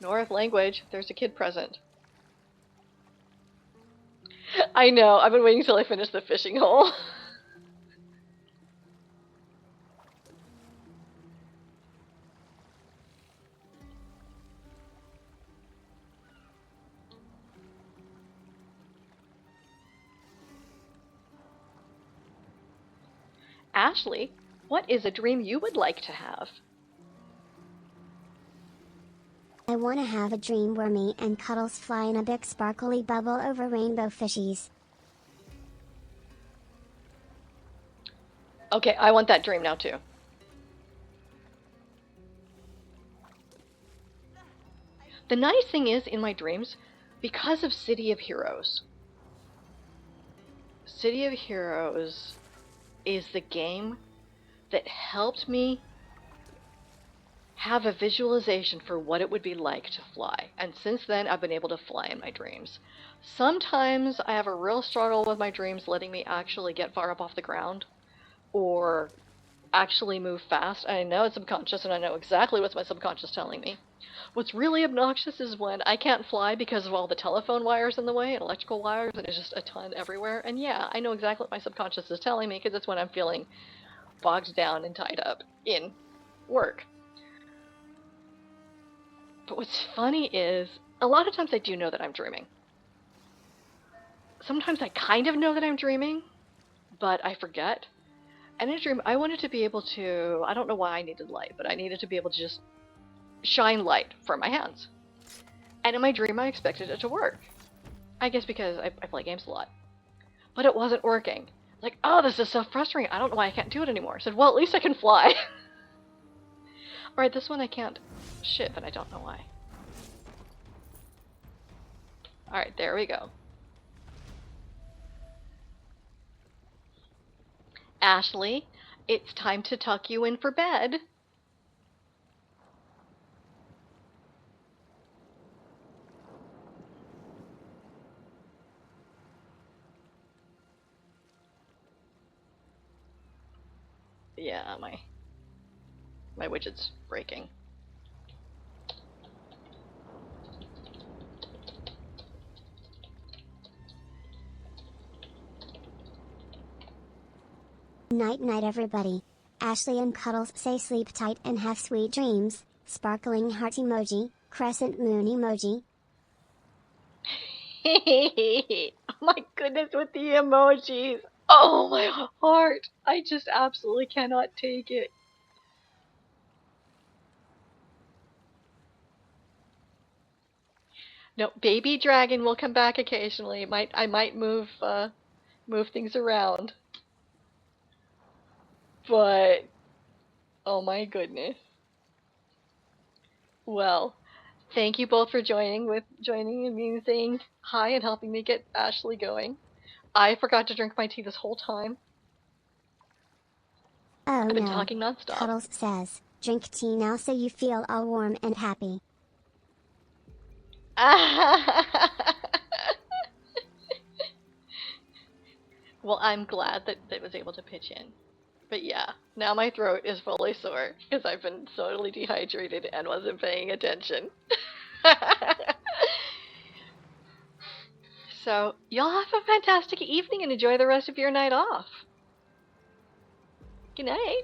North language. There's a kid present. I know. I've been waiting till I finish the fishing hole. Ashley, what is a dream you would like to have? I want to have a dream where me and Cuddles fly in a big sparkly bubble over rainbow fishies. Okay, I want that dream now too. The nice thing is, in my dreams, because of City of Heroes. City of Heroes is the game that helped me have a visualization for what it would be like to fly. And since then, I've been able to fly in my dreams. Sometimes I have a real struggle with my dreams letting me actually get far up off the ground or actually move fast. I know it's subconscious and I know exactly what my subconscious is telling me. What's really obnoxious is when I can't fly because of all the telephone wires in the way and electrical wires, and there's just a ton everywhere. And yeah, I know exactly what my subconscious is telling me because it's when I'm feeling bogged down and tied up in work. But what's funny is, a lot of times I do know that I'm dreaming. Sometimes I kind of know that I'm dreaming, but I forget. And in a dream, I wanted to be able to, I don't know why I needed light, but I needed to be able to just shine light from my hands. And in my dream, I expected it to work. I guess because I play games a lot. But it wasn't working. Like, oh, this is so frustrating. I don't know why I can't do it anymore. I said, well, at least I can fly. Alright, this one I can't ship, and I don't know why. Alright, there we go. Ashley, it's time to tuck you in for bed. Yeah, my widget's breaking. Night night everybody. Ashley and Cuddles say sleep tight and have sweet dreams. Sparkling heart emoji, crescent moon emoji. Oh my goodness, with the emojis. Oh my heart. I just absolutely cannot take it. No, baby dragon will come back occasionally. I might move things around. But oh my goodness. Well, thank you both for joining me and saying hi and helping me get Ashley going. I forgot to drink my tea this whole time. Oh I've been no. talking nonstop. Cuddles says, drink tea now so you feel all warm and happy. Well, I'm glad that it was able to pitch in. But yeah, now my throat is fully sore because I've been totally dehydrated and wasn't paying attention. So, y'all have a fantastic evening and enjoy the rest of your night off. Good night.